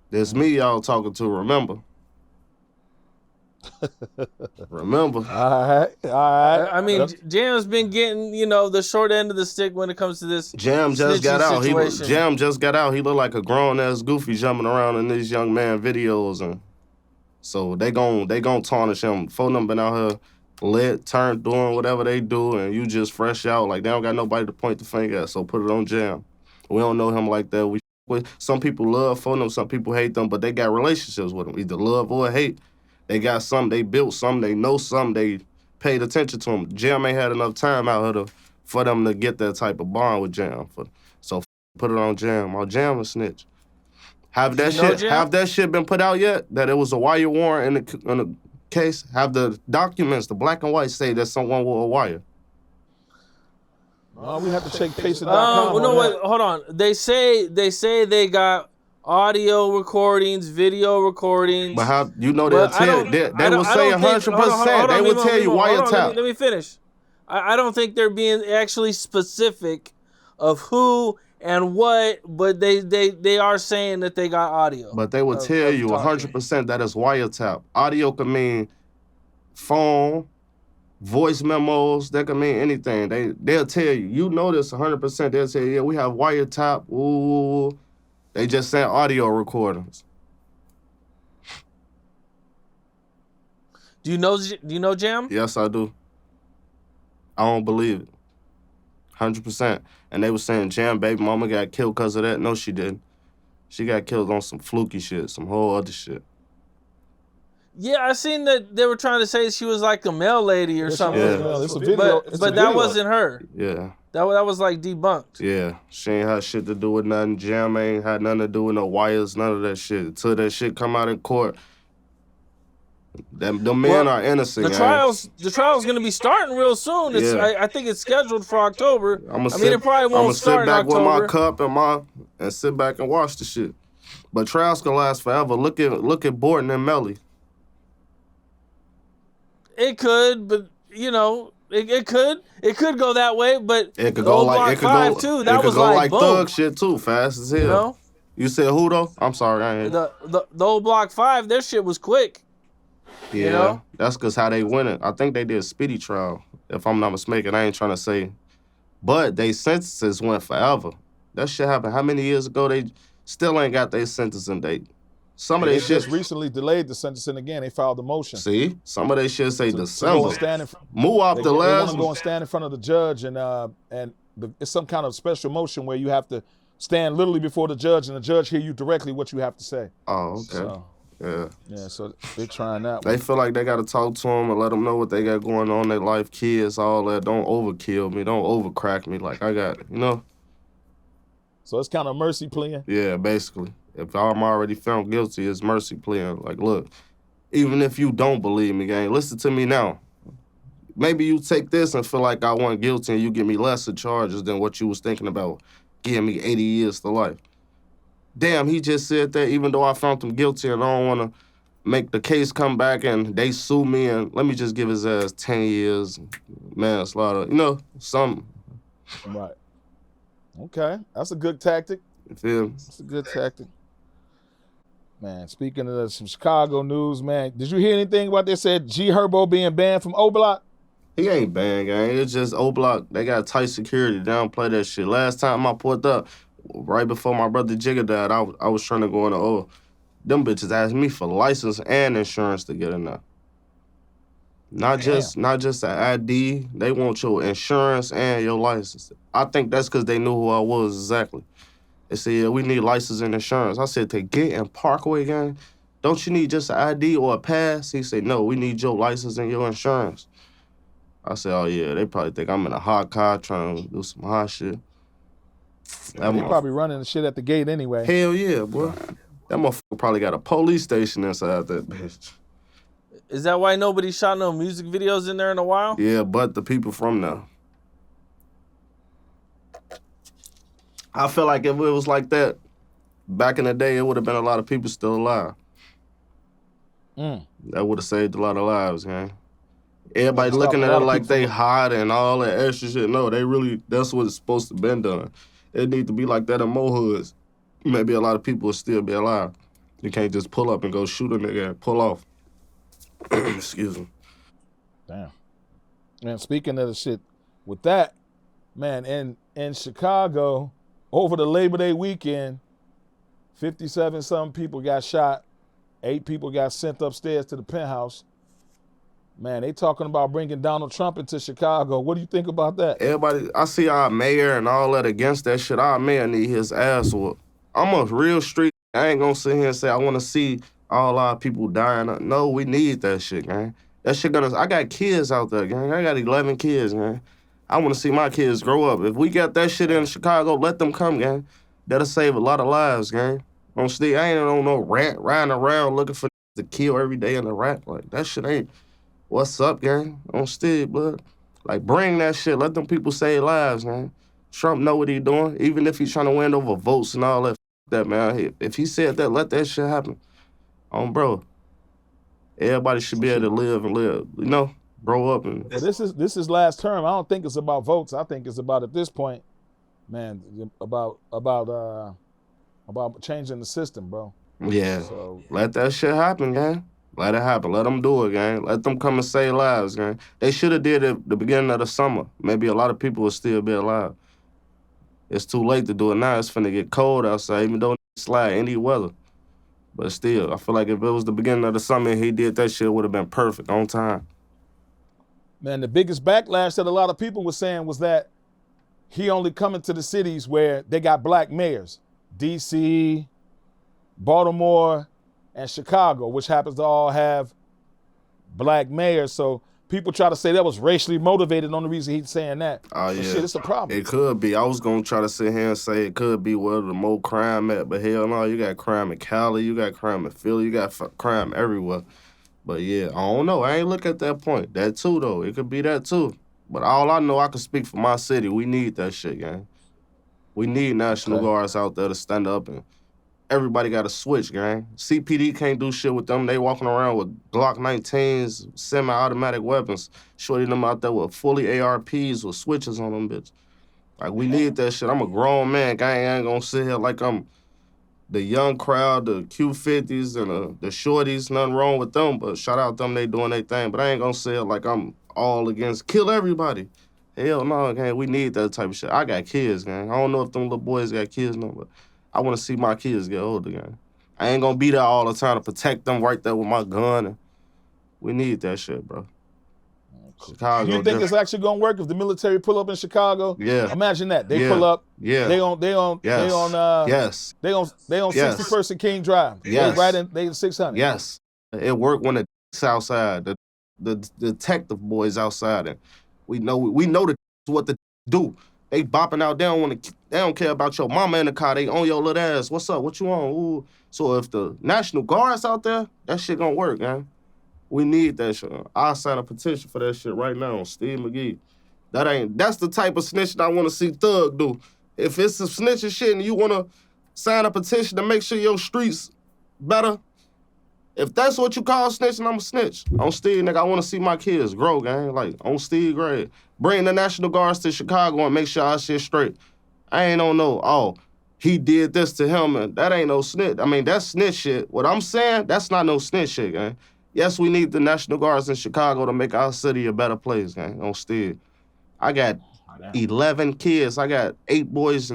There's me y'all talking to, remember. Remember. All right. I mean, Jam's been getting, the short end of the stick when it comes to this. Jam just got out. Situation. Jam just got out. He look like a grown-ass goofy jumping around in these young man videos. And so they gon' tarnish him. Phone them been out here lit, turned, doing whatever they do, and you just fresh out. Like, they don't got nobody to point the finger at, so put it on Jam. We don't know him like that. Some people love phone them, some people hate them, but they got relationships with them, either love or hate. They got some, they built some, they know some, they paid attention to them. Jam ain't had enough time out here for them to get that type of bond with Jam. So put it on Jam. Our Jam a snitch. Have that shit been put out yet? That it was a wire warrant in the case? Have the documents, the black and white, say that someone wore a wire? We have to check Pacer.com. Hold on. They say they got audio recordings, video recordings. But how they will say 100%. They will tell you wiretap. Let me finish. I don't think they're being actually specific of who and what, but they are saying that they got audio. But they will tell you 100% that is wiretap. Audio can mean phone, voice memos, that can mean anything. They'll tell you. You know this 100%. They'll say, yeah, we have wiretap. Ooh. They just sent audio recordings. Do you know Jam? Yes, I do. I don't believe it. 100%. And they were saying Jam baby mama got killed because of that. No, she didn't. She got killed on some fluky shit, some whole other shit. Yeah, I seen that they were trying to say she was like a mail lady or something. Yeah, it's a video. But that wasn't her. Yeah. That was like debunked. Yeah. She ain't had shit to do with nothing. Jam ain't had nothing to do with no wires, none of that shit. Until that shit come out in court. The men are innocent. The trial's gonna be starting real soon. I think it's scheduled for October. It probably won't start in October. I'm gonna sit back with my cup and sit back and watch the shit. But trials can last forever. Look at Borton and Melly. It could, but you know, it could go that way. But it could go like Block 5 too. That was like boom. Thug shit too, fast as hell. You know? You said who though? I'm sorry, I ain't. The old Block 5, their shit was quick. Yeah, you know? That's because how they win it. I think they did a speedy trial, if I'm not mistaken. I ain't trying to say. But they sentences went forever. That shit happened how many years ago? They still ain't got their sentencing date. Some of they shit just recently delayed the sentencing again. They filed the motion. See? Some of they shit say December. Move off the last. They want to go and stand in front of the judge, and it's some kind of special motion where you have to stand literally before the judge, and the judge hear you directly what you have to say. Oh, okay. So, yeah, so they're trying that They one. feel like they got to talk to them and let them know what they got going on in their life, kids, all that. Don't overkill me. Don't overcrack me like I got it, you know? So it's kind of mercy pleading? Yeah, basically. If I'm already found guilty, it's mercy pleading. Like, look, even if you don't believe me, gang, listen to me now. Maybe you take this and feel like I wasn't guilty and you give me lesser charges than what you was thinking about giving me 80 years to life. Damn, he just said that even though I found him guilty and I don't want to make the case come back and they sue me and let me just give his ass 10 years manslaughter. You know, something. Right. Okay, that's a good tactic. You feel me? It's a good tactic. Man, speaking of some Chicago news, man, did you hear anything about they said G Herbo being banned from O Block? He ain't banned, gang. It's just O Block. They got tight security. They don't play that shit. Last time I pulled up, right before my brother Jigga died, I was trying to go into O. Them bitches asked me for license and insurance to get in there. Not just an ID. They want your insurance and your license. I think that's because they knew who I was exactly. They said, yeah, we need license and insurance. I said, to get in Parkway, gang, don't you need just an ID or a pass? He said, no, we need your license and your insurance. I said, oh, yeah, they probably think I'm in a hot car trying to do some hot shit. They probably running the shit at the gate anyway. Hell yeah, boy. That motherfucker probably got a police station inside that bitch. Is that why nobody shot no music videos in there in a while? Yeah, but the people from there. I feel like if it was like that, back in the day, it would have been a lot of people still alive. That would have saved a lot of lives, man. Everybody looking at it like they hot and all that extra shit. No, that's what it's supposed to have been done. It need to be like that in more hoods. Maybe a lot of people will still be alive. You can't just pull up and go shoot a nigga and pull off. Excuse me. Damn. Man, speaking of the shit, with that, man, in Chicago, over the Labor Day weekend, 57-something people got shot. 8 people got sent upstairs to the penthouse. Man, they talking about bringing Donald Trump into Chicago. What do you think about that? Everybody, I see our mayor and all that against that shit. Our mayor need his ass whooped. I'm a real street. I ain't gonna sit here and say I want to see all our people dying. No, we need that shit, man. That shit I got kids out there, gang. I got 11 kids, man. I want to see my kids grow up. If we got that shit in Chicago, let them come, gang. That'll save a lot of lives, gang. I ain't on no rant, riding around looking for to kill every day in the rap. Like, that shit ain't what's up, gang. On still, blood. Like, bring that shit. Let them people save lives, man. Trump know what he doing. Even if he's trying to win over votes and all that, man. If he said that, let that shit happen. Bro. Everybody should be able to live and live, you know? Grow up and... Well, this is last term. I don't think it's about votes. I think it's about, at this point, man, about changing the system, bro. Yeah. So, let that shit happen, gang. Let it happen. Let them do it, gang. Let them come and save lives, gang. They should have did it at the beginning of the summer. Maybe a lot of people will still be alive. It's too late to do it now. It's finna get cold outside, even though it's slide any weather. But still, I feel like if it was the beginning of the summer and he did that shit, it would have been perfect, on time. Man, the biggest backlash that a lot of people were saying was that he only coming to the cities where they got black mayors. D.C., Baltimore and Chicago, which happens to all have black mayors. So people try to say that was racially motivated. On the reason he's saying that. Oh, But yeah. shit, it's a problem. It could be. I was going to try to sit here and say it could be where the more crime at, but hell no, you got crime in Cali, you got crime in Philly, you got crime everywhere. But yeah, I don't know. I ain't look at that point. That too, though. It could be that too. But all I know, I can speak for my city. We need that shit, gang. We need National Guards out there to stand up, and everybody got to switch, gang. CPD can't do shit with them. They walking around with Glock 19s, semi-automatic weapons, shorting them out there with fully ARPs with switches on them, bitch. Like, we need that shit. I'm a grown man, gang. I ain't gonna sit here like I'm the young crowd, the Q50s and the shorties. Nothing wrong with them, but shout out them, they doing their thing. But I ain't gonna say it like I'm all against kill everybody. Hell no, gang. We need that type of shit. I got kids, gang. I don't know if them little boys got kids no, but I want to see my kids get older, gang. I ain't gonna be there all the time to protect them right there with my gun. And we need that shit, bro. Chicago. Do you think it's actually gonna work if the military pull up in Chicago? Yeah. Imagine that. They pull up. Yeah. They on Yes. They on 61st and King Drive. Yes. They in 600. Yes. It worked when the outside, the detective boys outside, and we know what to do. They bopping out. They don't care about your mama in the car. They on your little ass. What's up? What you on? Ooh. So if the National Guard's out there, that shit gonna work, man. We need that shit. I'll sign a petition for that shit right now on Steve McGee. That's the type of snitching I want to see Thug do. If it's some snitching shit and you want to sign a petition to make sure your streets better, if that's what you call snitching, I'm a snitch. On Steve, nigga, I want to see my kids grow, gang. Like, on Steve grade. Bring the National Guards to Chicago and make sure our shit straight. I ain't on no, oh, he did this to him, and that ain't no snitch. I mean, that's snitch shit. What I'm saying, that's not no snitch shit, gang. Yes, we need the National Guards in Chicago to make our city a better place, gang, on Steve. I got 11 kids. I got 8 girls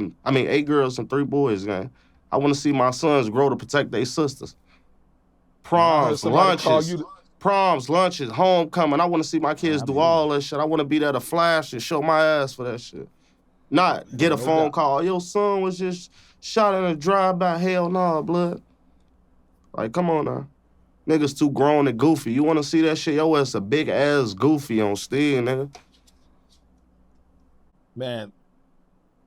and 3 boys, gang. I want to see my sons grow to protect their sisters. Proms, lunches, homecoming. I want to see my kids do all that shit. I want to be there to flash and show my ass for that shit. Not get a phone call. Your son was just shot in a drive-by. Hell nah, blood. Like, come on now. Niggas too grown and goofy. You want to see that shit? Yo, it's a big-ass goofy on Steve, nigga. Man,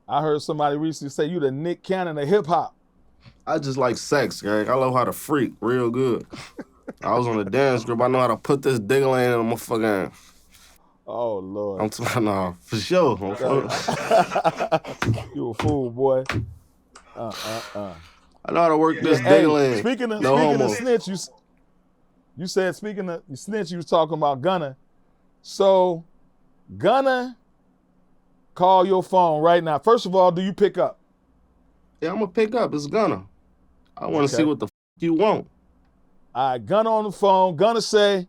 I heard somebody recently say you the Nick Cannon of hip-hop. I just like sex, gang. I love how to freak real good. I was on the dance group. I know how to put this diggling in my fucking... Oh, Lord. I'm talking, nah, for sure. You a fool, boy. I know how to work this diggling. Speaking of snitch, you said speaking of snitch, you was talking about Gunna. So, Gunna call your phone right now. First of all, do you pick up? Yeah, I'm gonna pick up. It's Gunna. I want to see what the you want. All right, Gunna on the phone. Gunna say,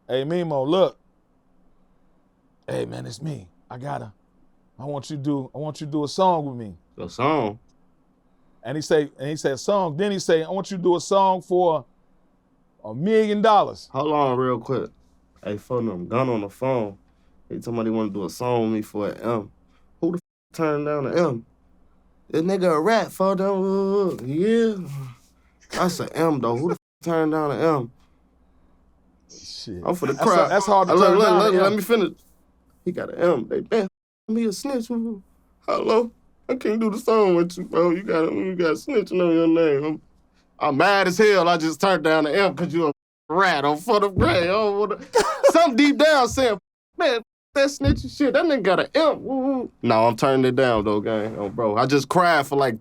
"Hey, Memo, look. Hey, man, it's me. I want you to do a song with me." A song? And he said song. Then he say, "I want you to do a song for $1 million." Hold on real quick. Hey, phone them. Gunna on the phone. Hey, somebody want to do a song with me for an M. Who the turned down the M? This nigga a rat, for them. Yeah. That's an M, though. Who the turned down the M? Shit. I'm for the crowd. That's hard to turn down. Let me finish. He got an M. They been me a snitch. Hello? I can't do the song with you, bro. You got snitching on your name. I'm mad as hell. I just turned down the M because you a rat on for the gray. Something deep down saying, man, that snitching shit, that nigga got an M. No, I'm turning it down, though, gang. Oh, bro, I just cried for like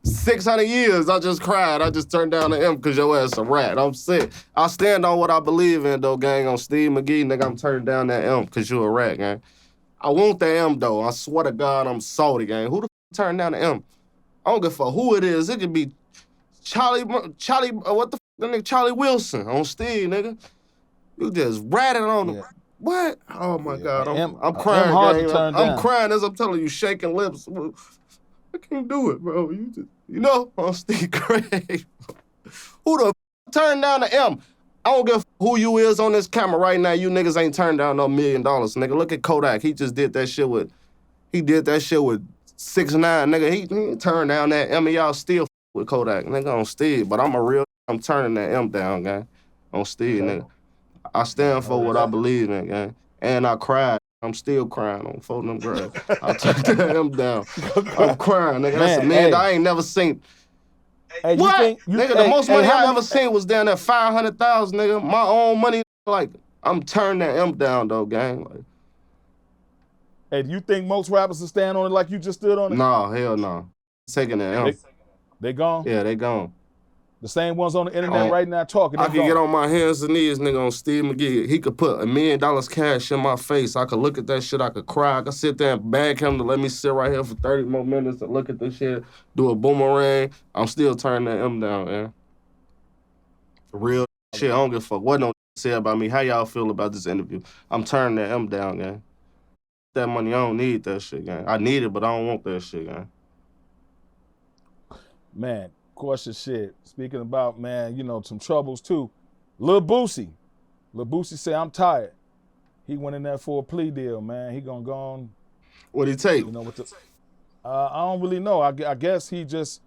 600 years. I just cried. I just turned down the M because your ass a rat. I'm sick. I stand on what I believe in, though, gang. On Steve McGee, nigga, I'm turning down that M because you a rat, gang. I want that M, though. I swear to God, I'm salty, gang. Who the turned down the M? I don't give a fuck who it is. It could be Charlie, what the nigga, Charlie Wilson on Steve, nigga. You just ratted on him. Yeah. What? Oh, my God. I'm crying, gang. I'm crying as I'm telling you, shaking lips. I can't do it, bro. On Steve Craig. Who the turned down the M? I don't give a who you is on this camera right now. You niggas ain't turned down no $1 million, nigga. Look at Kodak. He just did that shit with 6ix9ine, nigga. He turned down that M and y'all still with Kodak, nigga, on Steve. But I'm turning that M down, gang. On Steve, nigga. I stand for what I believe in, gang. And I cried. I'm still crying on folding them grass. I took that M down. I'm crying, nigga. That's a man I ain't never seen. Hey, what? Nigga, the most money I ever seen was down there 500,000, nigga. My own money, like, I'm turning that M down, though, gang. Like, hey, do you think most rappers will stand on it like you just stood on it? Nah, hell no. Taking that M. They gone? Yeah, they gone. The same ones on the internet right now talking. I could get on my hands and knees, nigga, on Steve McGee. He could put $1 million cash in my face. I could look at that shit. I could cry. I could sit there and beg him to let me sit right here for 30 more minutes and look at this shit, do a boomerang. I'm still turning that M down, man. For real shit, I don't give a fuck what no say about me. How y'all feel about this interview? I'm turning that M down, gang. That money, I don't need that shit, gang. I need it, but I don't want that shit, gang. Man. Question shit. Speaking about, man, you know, some troubles too. Lil Boosie. Lil Boosie say, I'm tired. He went in there for a plea deal, man. He gonna go on. What'd he take? You know what the I don't really know. I guess he just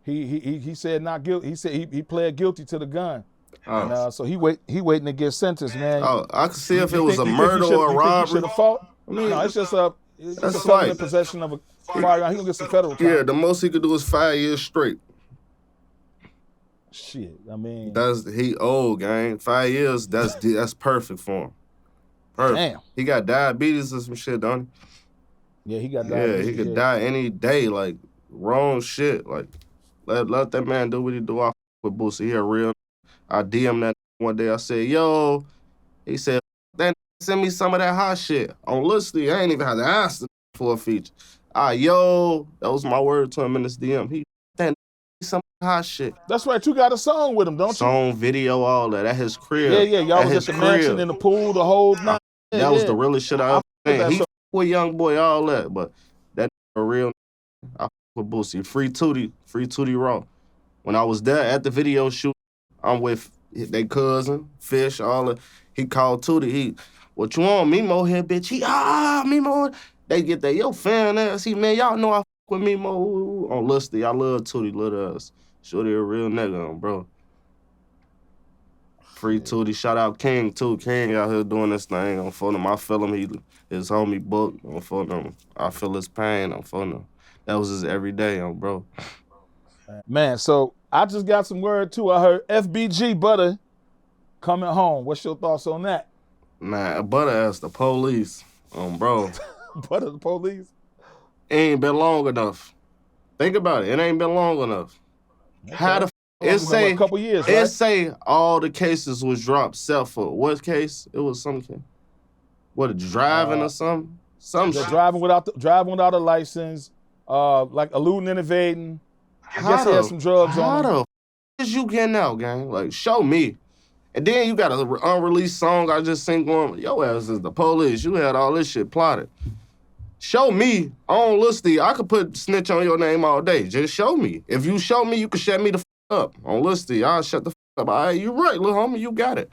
he said not guilty. He said he pled guilty to the gun. Oh. And so he waiting to get sentenced, man. Oh, I could see if it was a murder or a robbery. No, it's just a felon in possession of a firearm. He gonna get some federal time. Yeah, the most he could do is 5 years straight. Shit, I mean, he old, gang. 5 years, that's perfect for him. Perfect. Damn. He got diabetes or some shit, don't he? Yeah, he got diabetes. Yeah, he could die any day, like wrong shit. Like let that man do what he do. I with Boosie. He a real. I DM that one day. I said, yo. He said, then send me some of that hot shit on Listy. I ain't even had to ask for a feature. Yo, that was my word to him in this DM. He some hot shit. That's right. You got a song with him, don't you? Song, video, all that. At his crib. Yeah. Y'all was at the mansion in the pool, the whole night. That was the realest shit I ever seen. He with Youngboy, all that, but that a real. I with Boosie. Free Tootie Raw. When I was there at the video shoot, I'm with they cousin, Fish, all that. He called Tootie. What you want, Memo here, bitch? Memo. They get that, yo, fan ass. Man, y'all know I with Memo on Listy. I love Tootie, love us. Shorty a real nigga, bro. Free Tootie. Shout out King, too. King out here doing this thing. I'm for him. I feel him. His homie book. I'm for him. I feel his pain. I'm for him. That was his everyday, bro. Man, so I just got some word, too. I heard FBG Butta coming home. What's your thoughts on that? Man, Butta as the police, bro. Butta the police? It ain't been long enough. Think about it. It ain't been long enough. Okay. How the it say a couple years, right? It say all the cases was dropped except for what case? It was some case. What, driving or something? Some shit. Driving without a license, like eluding and evading. I guess he had some drugs on him. How the is you getting out, gang? Like, show me. And then you got an unreleased song I just seen going, yo ass is the police. You had all this shit plotted. Show me on Listy. I could put snitch on your name all day. Just show me. If you show me, you can shut me the up. On Listy, I'll shut the up. All right, you right, little homie. You got it.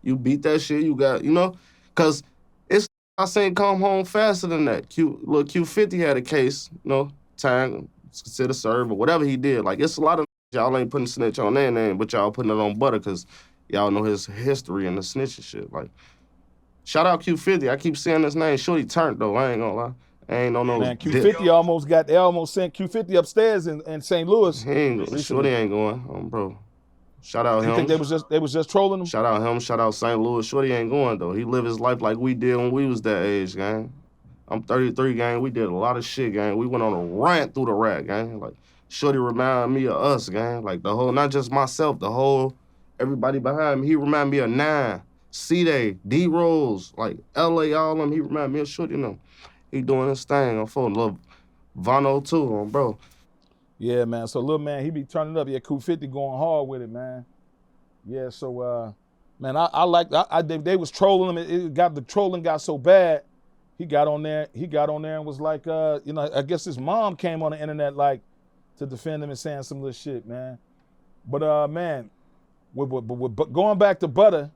You beat that shit. You got, because it's, I seen come home faster than that. Lil Q50 had a case, time, consider serve or whatever he did. Like, it's a lot of y'all ain't putting snitch on their name, but y'all putting it on Butta because y'all know his history and the snitching shit. Like, shout out Q50. I keep saying his name. Shorty turned, though. I ain't gonna lie. I ain't no man, Q50 they almost sent Q50 upstairs in St. Louis. Shorty ain't going, bro. Shout out him. You think they was just trolling him? Shout out him. Shout out St. Louis. Shorty ain't going, though. He live his life like we did when we was that age, gang. I'm 33, gang. We did a lot of shit, gang. We went on a rant through the rack, gang. Like, Shorty remind me of us, gang. Like, the whole, not just myself, the whole, everybody behind me. He remind me of Nine, C-Day, D-Rose, like, L.A., all of them. He remind me of Shorty, He doing his thing. I'm for Lil Vano, too, bro. Yeah, man. So, little man, he be turning up. Yeah, Q50 going hard with it, man. Yeah, so, man, I like, they was trolling him. The trolling got so bad. He got on there and was like, I guess his mom came on the internet, like, to defend him and saying some little shit, man. But, man, with going back to Butta,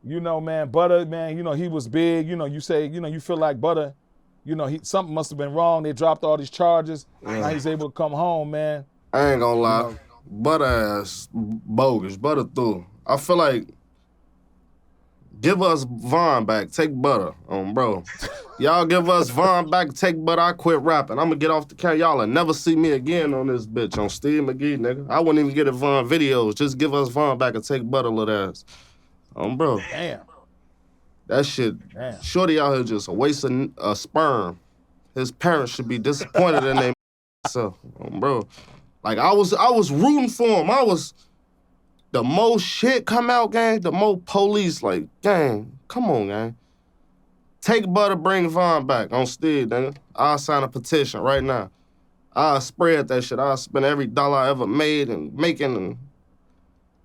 man, Butta, man, he was big. You say, you feel like Butta, something must have been wrong. They dropped all these charges. Yeah. Now he's able to come home, man. I ain't gonna lie. Butta ass bogus. Butta through. I feel like give us Vaughn back. Take Butta. Bro. Y'all give us Vaughn back. Take Butta. I quit rapping. I'm gonna get off the camera. Y'all will never see me again on this bitch. On Steve McGee, nigga. I wouldn't even get a Vaughn videos. Just give us Vaughn back and take Butta, little ass. Bro. Damn. That shit. Damn. Shorty out here just a waste of sperm. His parents should be disappointed in their self. Bro. Like, I was rooting for him. The more shit come out, gang, the more police, like, gang, come on, gang. Take Butta, bring Vaughn back on Steve, nigga. I'll sign a petition right now. I'll spread that shit. I'll spend every dollar I ever made and making and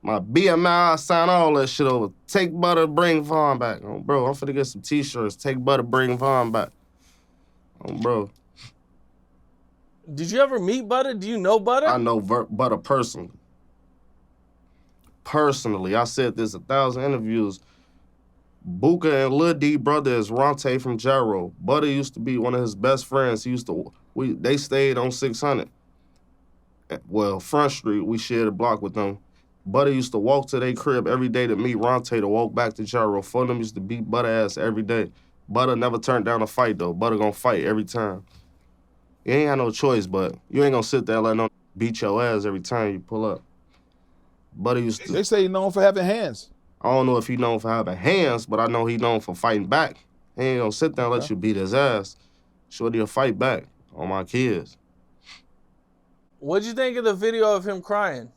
my BMI, I'll sign all that shit over. Take Butta, bring Vaughn back. Bro, I'm finna get some t-shirts. Take Butta, bring Vaughn back. Bro. Did you ever meet Butta? Do you know Butta? I know Butta personally. Personally, I said this 1,000 interviews. Buka and Lil D brother is Ronte from Gyro. Butta used to be one of his best friends. They stayed on 600. Well, Front Street, we shared a block with them. Butta used to walk to their crib every day to meet Ronte to walk back to Gyro. Four of them used to beat Butta ass every day. Butta never turned down a fight though. Butta gonna fight every time. You ain't got no choice, but you ain't gonna sit there letting them beat your ass every time you pull up. Butta used to. They say he's known for having hands. I don't know if he known for having hands, but I know he known for fighting back. He ain't gonna sit there and let you beat his ass. Shorty will fight back on my kids. What'd you think of the video of him crying?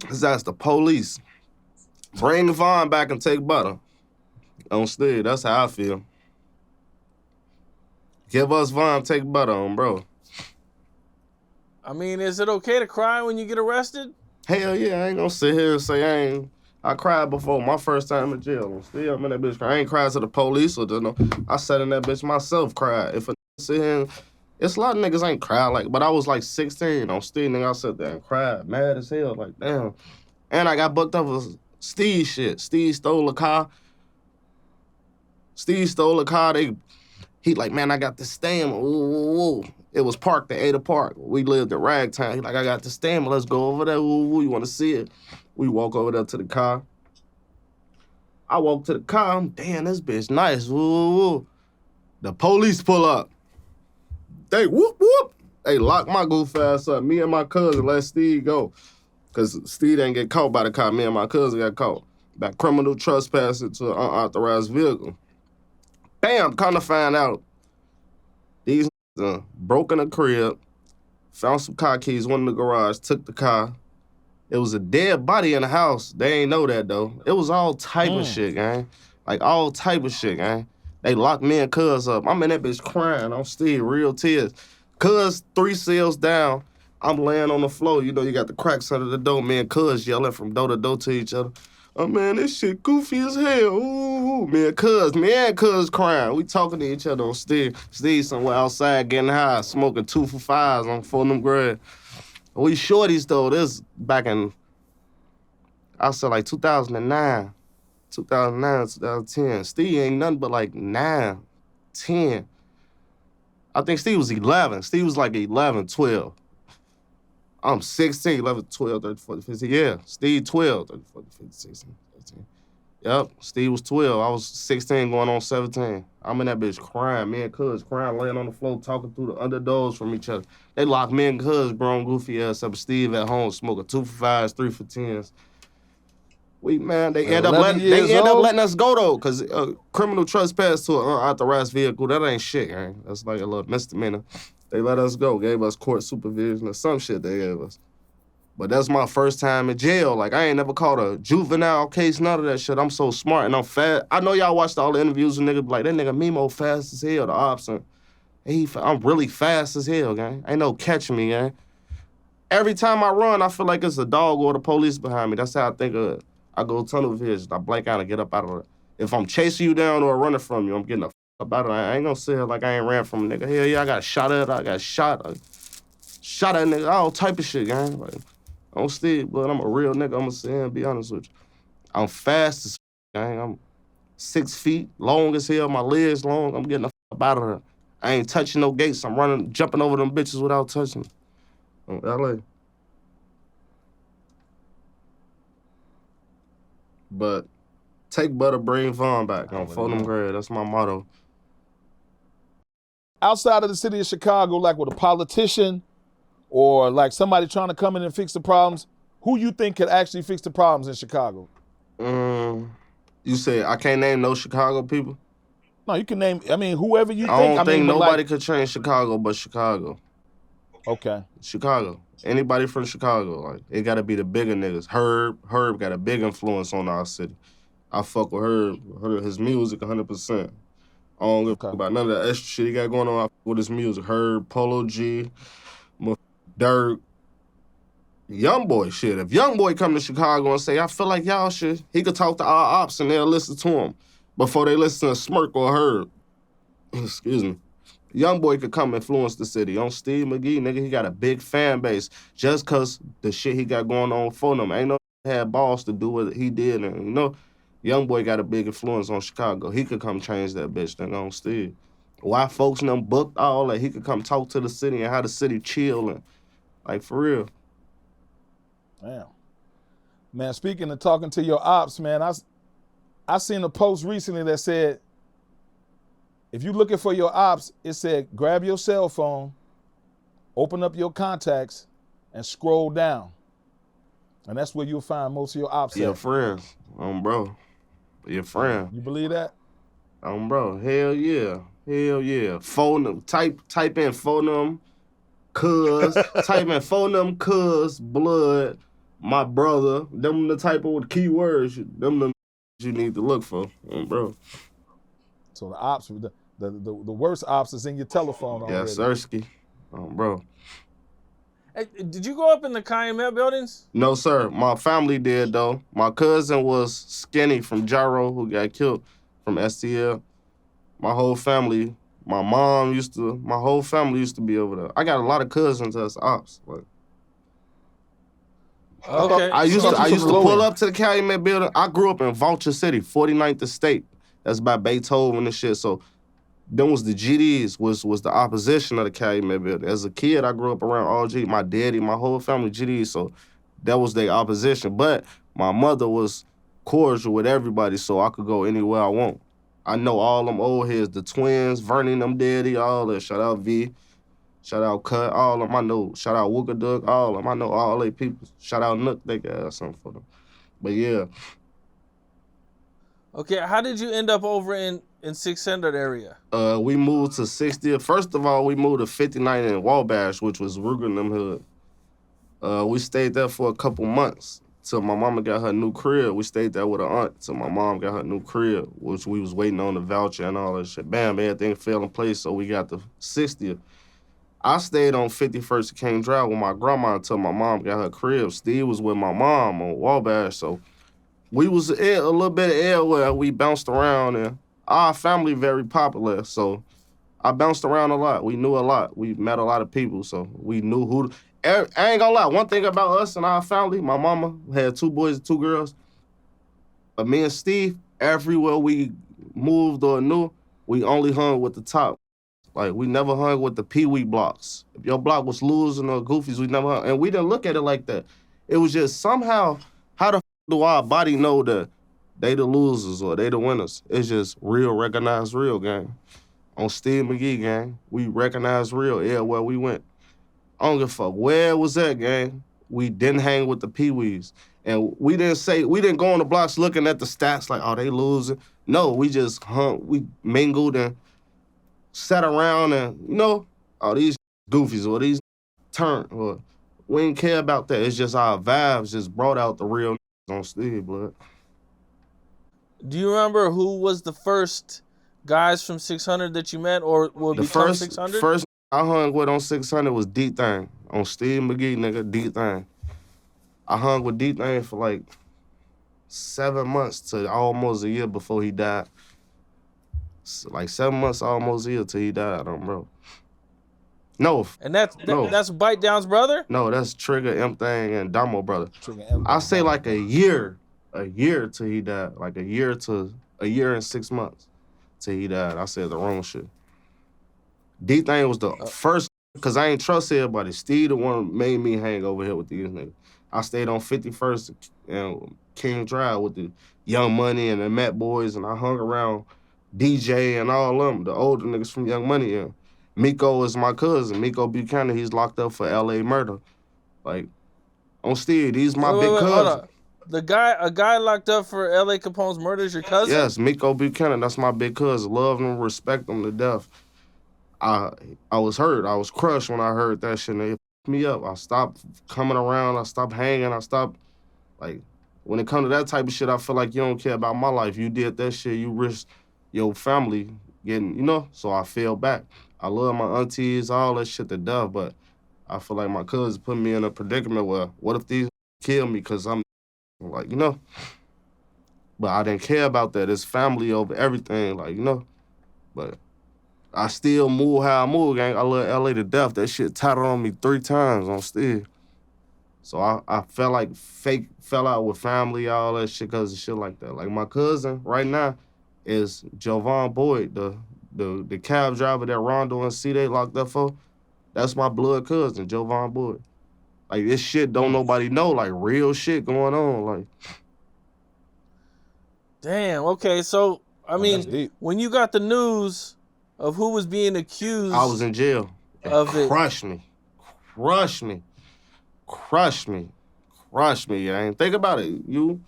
That's the police. Bring Vaughn back and take Butta. On Steve, that's how I feel. Give us Vaughn, take Butta on, bro. I mean, is it okay to cry when you get arrested? Hell yeah, I ain't gonna sit here and say I cried before my first time in jail. Still, I'm in that bitch crying. I ain't cried to the police or no. I sat in that bitch myself, cried. If a sit here, it's a lot of niggas ain't cried like, but I was like 16 on Steve, nigga. I sat there and cried, mad as hell, like damn. And I got booked up with Steve shit. Steve stole a car. He like, man, I got the stammer. Ooh. It was parked at Ada Park. We lived in Ragtime. He like, I got the stammer. Let's go over there. Ooh, you want to see it? We walk over there to the car. I walk to the car. I'm, damn, this bitch nice. Ooh. The police pull up. They whoop, whoop. They lock my goof ass up. Me and my cousin let Steve go. Because Steve didn't get caught by the car. Me and my cousin got caught by criminal trespassing to an unauthorized vehicle. Bam, kind of find out these broke in a crib, found some car keys, went in the garage, took the car. It was a dead body in the house. They ain't know that, though. It was all type of shit, gang. Like, all type of shit, gang. They locked me and Cuz up. I'm in that bitch crying. I'm still real tears. Cuz 3 cells down. I'm laying on the floor. You know, you got the cracks under the door. Me and Cuz yelling from door to door to each other. Oh, man, this shit goofy as hell. Ooh, me and Cuz crying. We talking to each other on Steve somewhere outside getting high, smoking 2 for 5s on Fulham Grad. We shorties, though. This back in, I said, like 2009, 2010. Steve ain't nothing but like 9, 10. I think Steve was 11. Steve was like 11, 12. I'm 16, 11, 12, 13, 14, 15. Yeah, Steve 12, 13, 14, 15, 16, 18. Yep, Steve was 12. I was 16 going on 17. I'm in that bitch crying. Me and Cuz crying, laying on the floor, talking through the underdogs from each other. They locked me and Cuz, grown goofy ass up. Steve at home smoking 2 for 5s, 3 for 10s. They end up letting us go though, cause criminal trespass to an unauthorized vehicle, that ain't shit, man. That's like a little misdemeanor. They let us go, gave us court supervision or some shit they gave us. But that's my first time in jail. Like, I ain't never caught a juvenile case, none of that shit. I'm so smart and I'm fast. I know y'all watched all the interviews with niggas like, that nigga Memo fast as hell, the ops. I'm really fast as hell, gang. Ain't no catching me, gang. Every time I run, I feel like it's a dog or the police behind me. That's how I think of it. I go tunnel vision. I blank out and get up out of it. If I'm chasing you down or running from you, I'm getting up out of it. I ain't gonna sit here like I ain't ran from a nigga. Hell yeah, I got shot at. I got shot. Shot at nigga. All type of shit, gang. Like, I'm still, but I'm a real nigga. I'm gonna sit here and be honest with you. I'm fast as gang. I'm 6 feet, long as hell. My legs long. I'm getting the up out of there. I ain't touching no gates. I'm running, jumping over them bitches without touching them. LA. but take Butter, bring Vaughn back. On phone them grade. That's my motto. Outside of the city of Chicago, like with a politician or like somebody trying to come in and fix the problems, who you think could actually fix the problems in Chicago? You said I can't name no Chicago people? No, you can name, I mean, whoever you think. I don't think nobody like, could change Chicago but Chicago. Okay. Chicago. Anybody from Chicago. Like, it got to be the bigger niggas. Herb got a big influence on our city. I fuck with Herb, his music 100%. I don't give a fuck about none of that extra shit he got going on with his music. Herb, Polo G, Durk, Youngboy shit. If Youngboy come to Chicago and say, I feel like y'all should, he could talk to our ops and they'll listen to him before they listen to Smirk or Herb. Excuse me. Youngboy could come influence the city. On Steve McGee, nigga, he got a big fan base just because the shit he got going on for them. Ain't no had balls to do what he did. And, you know, Youngboy got a big influence on Chicago. He could come change that bitch, nigga, on Steve. Why folks them booked all that, he could come talk to the city and how the city chill and, like, for real. Damn. Man, speaking of talking to your ops, man, I seen a post recently that said, if you're looking for your ops, it said, grab your cell phone, open up your contacts, and scroll down. And that's where you'll find most of your ops Your at. friends, bro. Your friend. You believe that? Bro. Hell yeah. Hell yeah. Phone them. Type in phone them, cuz. Type in phone them, cuz, blood, my brother. Them the type of keywords. Them the you need to look for, bro. So the ops, the worst ops is in your telephone already. Yeah, Sirski. Bro. Hey, did you grow up in the Calumet buildings? No, sir. My family did, though. My cousin was Skinny from Gyro, who got killed from STL. My whole family, my whole family used to be over there. I got a lot of cousins as ops. Like, okay. I used to pull up to the Calumet building. I grew up in Vulture City, 49th Estate. That's by Beethoven and shit. So them was the GDs, was the opposition of the Calumet building. As a kid, I grew up around all G. My daddy, my whole family GDs, so that was their opposition. But my mother was cordial with everybody, so I could go anywhere I want. I know all them old heads, the twins, Vernon, them daddy, all that. Shout out V, shout out Cut, all of them. I know. Shout out Wooka Duck, all of them. I know all they people. Shout out Nook, they got something for them. But yeah. Okay, how did you end up over in 600 area? We moved to 60th. First of all, we moved to 59 in Wabash, which was Ruger and them hood. We stayed there for a couple months till my mama got her new crib. We stayed there with her aunt till my mom got her new crib, which we was waiting on the voucher and all that shit. Bam, everything fell in place, so we got the 60th. I stayed on 51st and King Drive with my grandma until my mom got her crib. Steve was with my mom on Wabash, so we was a little bit of everywhere. We bounced around, and our family very popular, so I bounced around a lot. We knew a lot. We met a lot of people, so we knew who. I ain't gonna lie, one thing about us and our family, my mama had 2 boys and 2 girls. But me and Steve, everywhere we moved or knew, we only hung with the top. Like, we never hung with the pee-wee blocks. If your block was losing or goofies, we never hung. And we didn't look at it like that. It was just somehow, how the f do our body know that they the losers or they the winners? It's just real, recognize real, gang. On Steve McGee, gang, we recognize real everywhere we went. I don't give a fuck where it was at, gang. We didn't hang with the pee-wees. And we didn't go on the blocks looking at the stats like, oh, they losing. No, we just hung, we mingled and sat around and, you know, oh, these goofies or these turn. Or, we didn't care about that. It's just our vibes just brought out the real on Steve, blood. Do you remember who was the first guys from 600 that you met or will become 600? First I hung with on 600 was D-Thing. On Steve McGee, nigga, D-Thing. I hung with D-Thing for like 7 months to almost a year before he died. Like 7 months, almost a year till he died, bro. No. And that's Bite Down's brother? No, that's Trigger, M-Thing, and Domo brother. I say like a year till he died. Like a year and 6 months till he died. I said the wrong shit. D-Thing was the first, because I ain't trust everybody. Steve the one made me hang over here with these niggas. I stayed on 51st and King Drive with the Young Money and the Met Boys, and I hung around DJ and all them, the older niggas from Young Money. And Miko is my cousin. Miko Buchanan, he's locked up for LA murder. Like, on Steve, he's my big hold cousin. on. A guy locked up for L.A. Capone's murder is your cousin? Yes, Miko Buchanan, that's my big cousin. Love him, respect him to death. I was hurt. I was crushed when I heard that shit, and it fucked me up. I stopped coming around. I stopped hanging. I stopped, like, when it comes to that type of shit, I feel like you don't care about my life. You did that shit, you risked your family getting, you know? So I fell back. I love my aunties, all that shit to death, but I feel like my cousins put me in a predicament where, what if these kill me because I'm, like, you know? But I didn't care about that. It's family over everything, like, you know? But I still move how I move, gang. I love LA to death. That shit tatted on me 3 times on still. So I felt like fell out with family, all that shit, because of shit like that. Like my cousin right now is Jovan Boyd, the cab driver that Rondo and C-Day locked up for. That's my blood cousin, Jovan Boyd. Like this shit don't nobody know, like real shit going on. Like, damn, okay, so I mean, when you got the news of who was being accused, I was in jail. Of it. Crushed me. Gang. Think about it. You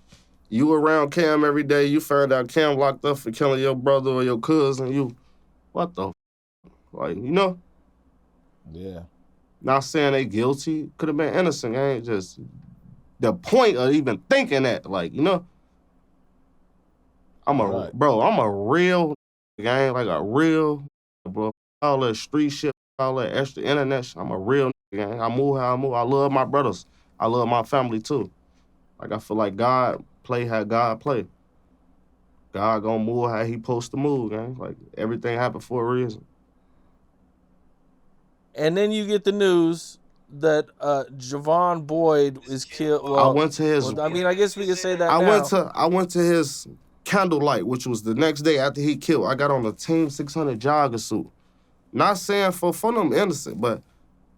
around Cam every day. You found out Cam locked up for killing your brother or your cousin. You, what the, like, you know? Yeah. Not saying they guilty. Could have been innocent. Ain't just the point of even thinking that, like, you know? I'm a real gang, like a real, bro. All that street shit, all that extra internet shit. I'm a real gang. I move how I move. I love my brothers. I love my family too. Like I feel like God play how God play. God gonna move how he supposed to move, gang. Like everything happened for a reason. And then you get the news that Jovan Boyd is killed. Well, I went to his. Well, I mean, I guess we can say that I went to his candlelight, which was the next day after he killed. I got on a Team 600 jogger suit. Not saying for them innocent, but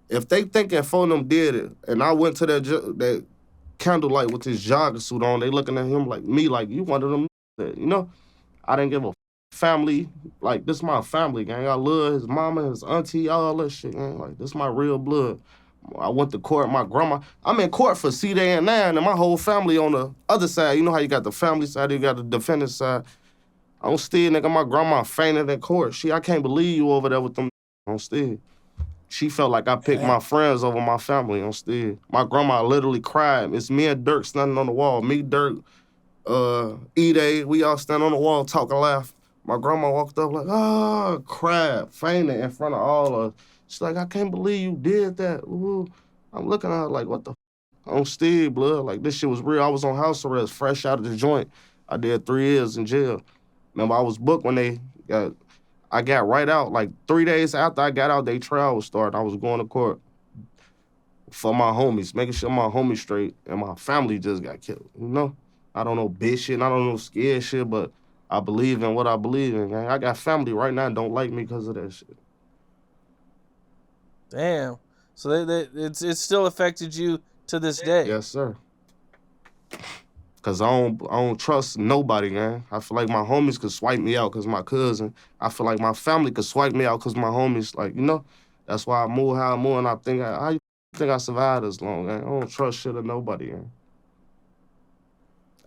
if they thinking for them did it, and I went to that candlelight with his jogger suit on, they looking at him like me, like you one of them, you know? I didn't give a family, like this my family, gang. I love his mama, his auntie, all that shit, gang. Like this my real blood. I went to court, my grandma, I'm in court for C-Day and 9, and my whole family on the other side. You know how you got the family side, you got the defendant side. I'm still, nigga, my grandma fainted in court. I can't believe you over there with them on still. She felt like I picked my friends over my family on still. My grandma literally cried. It's me and Durk standing on the wall. Me, Durk, E-Day, we all stand on the wall, talk and laugh. My grandma walked up like, cried, fainted in front of all of us. She's like, I can't believe you did that. Ooh. I'm looking at her like, what the f? On still, blood. Like, this shit was real. I was on house arrest, fresh out of the joint. I did 3 years in jail. Remember, I was booked when I got right out. Like 3 days after I got out, they trial was starting. I was going to court for my homies, making sure my homies straight, and my family just got killed, you know? I don't know bitch shit, and I don't know scared shit, but I believe in what I believe in, gang. I got family right now that don't like me because of that shit. Damn. So it still affected you to this day? Yes, sir. Cause I don't trust nobody, man. I feel like my homies could swipe me out cause my cousin. I feel like my family could swipe me out cause my homies, like, you know? That's why I move how I move, and I think how you think I survived this long, man? I don't trust shit of nobody, man.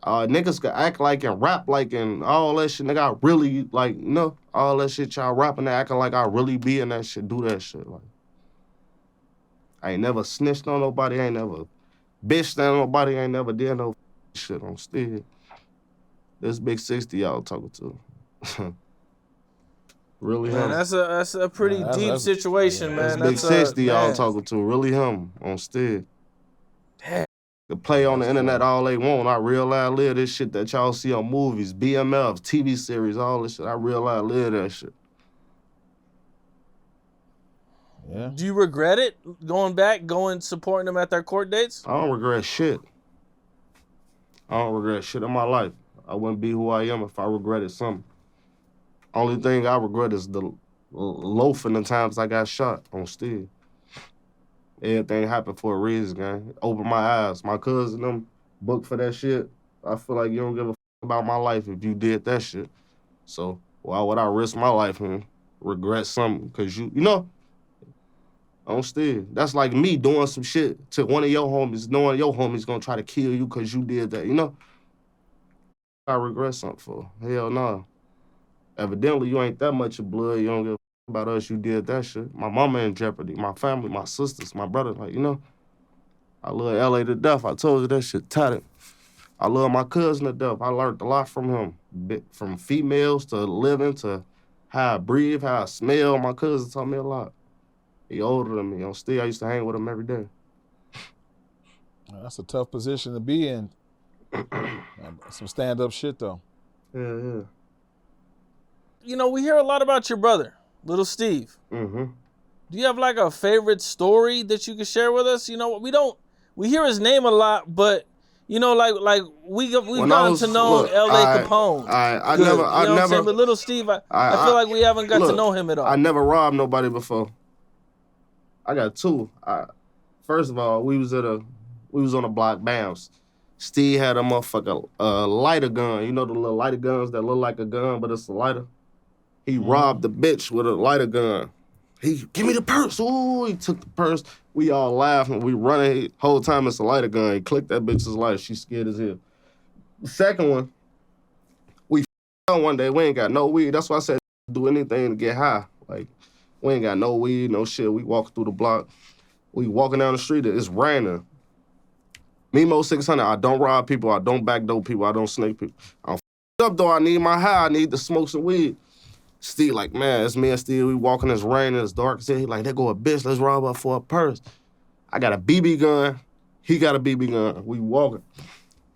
Niggas could act like and rap like and all that shit. Nigga, I really, like, you know, all that shit y'all rapping and acting like I really be in that shit, do that shit. Like, I ain't never snitched on nobody, I ain't never bitched on nobody, I ain't never did no shit on still. This big 60 y'all talking to. Really man, him. That's a pretty deep situation, man. That's big 60 y'all talking to. Really him on still. Damn. They play on the internet all they want. I real life live this shit that y'all see on movies, BMFs, TV series, all this shit. I real life live that shit. Yeah. Do you regret it? Supporting them at their court dates? I don't regret shit. I don't regret shit in my life. I wouldn't be who I am if I regretted something. Only thing I regret is the loafing the times I got shot on still. Everything happened for a reason, gang. Open my eyes. My cousin them booked for that shit. I feel like you don't give a about my life if you did that shit. So why would I risk my life and regret something? Cause you know, on still. That's like me doing some shit to one of your homies, knowing your homies gonna try to kill you cause you did that, you know? I regret something for. Hell no. Evidently you ain't that much of blood, you don't give a about us, you did that shit. My mama in jeopardy, my family, my sisters, my brother, like, you know? I love LA to death. I told you that shit tatted. I love my cousin to death. I learned a lot from him. From females to living to how I breathe, how I smell. My cousin taught me a lot. He older than me. I used to hang with him every day. That's a tough position to be in. Some stand-up shit, though. Yeah. You know, we hear a lot about your brother, Little Steve. Mm-hmm. Do you have like a favorite story that you can share with us? You know, we hear his name a lot, but you know, like we've gotten to know L.A. Capone. I good, never, you know what I'm saying? But Little Steve, I feel like we haven't got to know him at all. I never robbed nobody before. I got two. First of all, we was on a block, BAMs. Steve had a motherfucker lighter gun. You know the little lighter guns that look like a gun, but it's a lighter? He robbed the bitch with a lighter gun. He, give me the purse. Ooh, he took the purse. We all laughing. We running. Whole time it's a lighter gun. He clicked that bitch's lighter. She scared as hell. The second one, we one day. We ain't got no weed. That's why I said do anything to get high. Like, we ain't got no weed, no shit. We walk through the block. We walking down the street. It's raining. Memo600, I don't rob people. I don't backdoor people. I don't snake people. I'm up though. I need my high. I need to smoke some weed. Steve like, man, it's me and Steve. We walking this rain and it's dark. He like, there go a bitch. Let's rob her for a purse. I got a BB gun. He got a BB gun. We walking.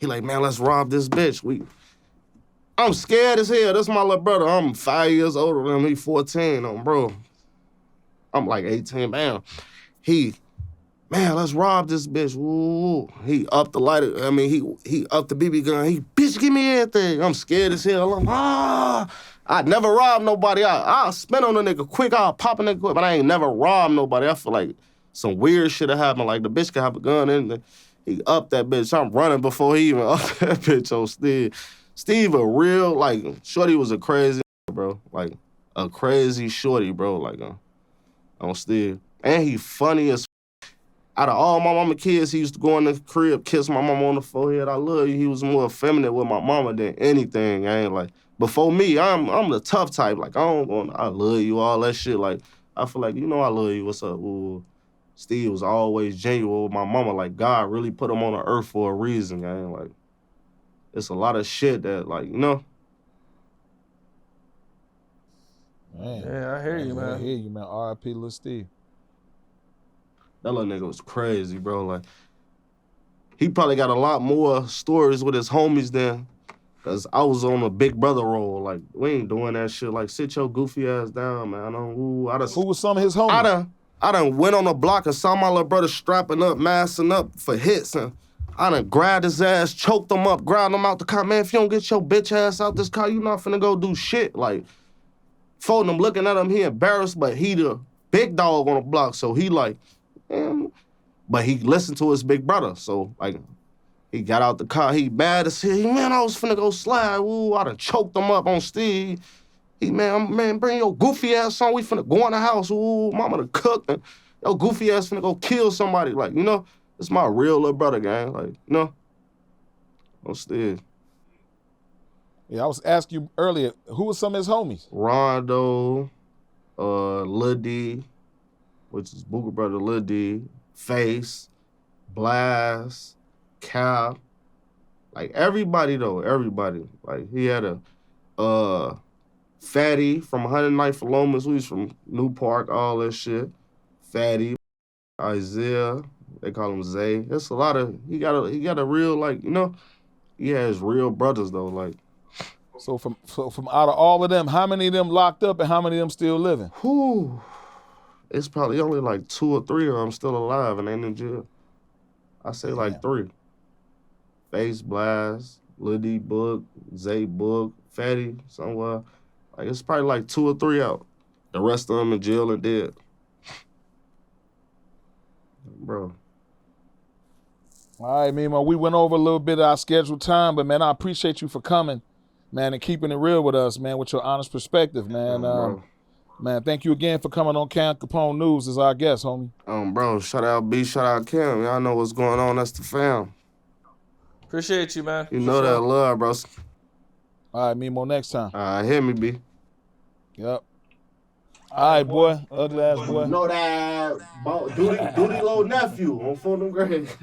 He like, man, let's rob this bitch. I'm scared as hell. This my little brother. I'm 5 years older than him. He 14, bro. I'm like 18, man. Man, let's rob this bitch. Ooh. He upped the lighter. He upped the BB gun. He, bitch, give me everything. I'm scared as hell. I never robbed nobody. I'll spin on a nigga quick. I'll pop a nigga quick, but I ain't never robbed nobody. I feel like some weird shit have happened. Like the bitch could have a gun in there. He upped that bitch. I'm running before he even upped that bitch on Steve. Steve a real, like, shorty was a crazy bro. Like, a crazy shorty, bro. Like, on Steve. And he funny as out of all my mama kids, he used to go in the crib, kiss my mama on the forehead. I love you. He was more effeminate with my mama than anything. I ain't like, before me, I'm the tough type. Like, I love you, all that shit. Like, I feel like, you know I love you. What's up? Ooh. Steve was always genuine with my mama. Like, God really put him on the earth for a reason. I ain't like, it's a lot of shit that, like, you know. Man. Yeah, I hear you, man. I hear you, man. R.I.P. Lil Steve. That little nigga was crazy, bro. Like, he probably got a lot more stories with his homies than, cause I was on a big brother role. Like, we ain't doing that shit. Like, sit your goofy ass down, man. Who was some of his homies? I done went on the block and saw my little brother strapping up, massing up for hits, and I done grabbed his ass, choked him up, ground him out the car. Man, if you don't get your bitch ass out this car, you not finna go do shit. Like, folding him, looking at him, he embarrassed, but he the big dog on the block, so he like, but he listened to his big brother. So, like, he got out the car. He mad as hell. Man, I was finna go slide. Ooh, I done choked him up on Steve. He, man, bring your goofy ass on. We finna go in the house. Ooh, mama done cooked. And your goofy ass finna go kill somebody. Like, you know, it's my real little brother, gang. Like, you know, on Steve. Yeah, I was asking you earlier, who was some of his homies? Rondo, Lil D, which is Booger brother Lil D, Face, Blast, Cap, like everybody though, everybody. Like he had a Fatty from 109th for Lomas, we was from New Park, all that shit. Fatty, Isaiah, they call him Zay. It's a lot of, he got a real, like, you know, he has real brothers though, like. So from out of all of them, how many of them locked up and how many of them still living? Whew. It's probably only like 2 or 3 of them still alive and ain't in jail. I say like 3. Face, Blast, Lil D Book, Zay Book, Fatty, somewhere. Like it's probably like 2 or 3 out. The rest of them in jail and dead. Bro. All right, Memo, we went over a little bit of our scheduled time, but, man, I appreciate you for coming, man, and keeping it real with us, man, with your honest perspective, man. Bro. Man, thank you again for coming on Capone News as our guest, homie. Bro, shout out B, shout out Kim. Y'all know what's going on. That's the fam. Appreciate you, man. You know that love, bro. All right, Memo, next time. Hear me, B. Yep. All right, boy. Ugly ass boy. You know that duty little nephew on phone them grades.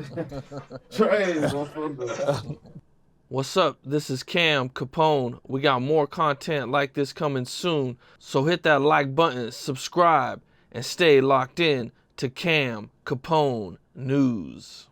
Trays on phone them. What's up? This is Cam Capone. We got more content like this coming soon, so hit that like button, subscribe, and stay locked in to Cam Capone News.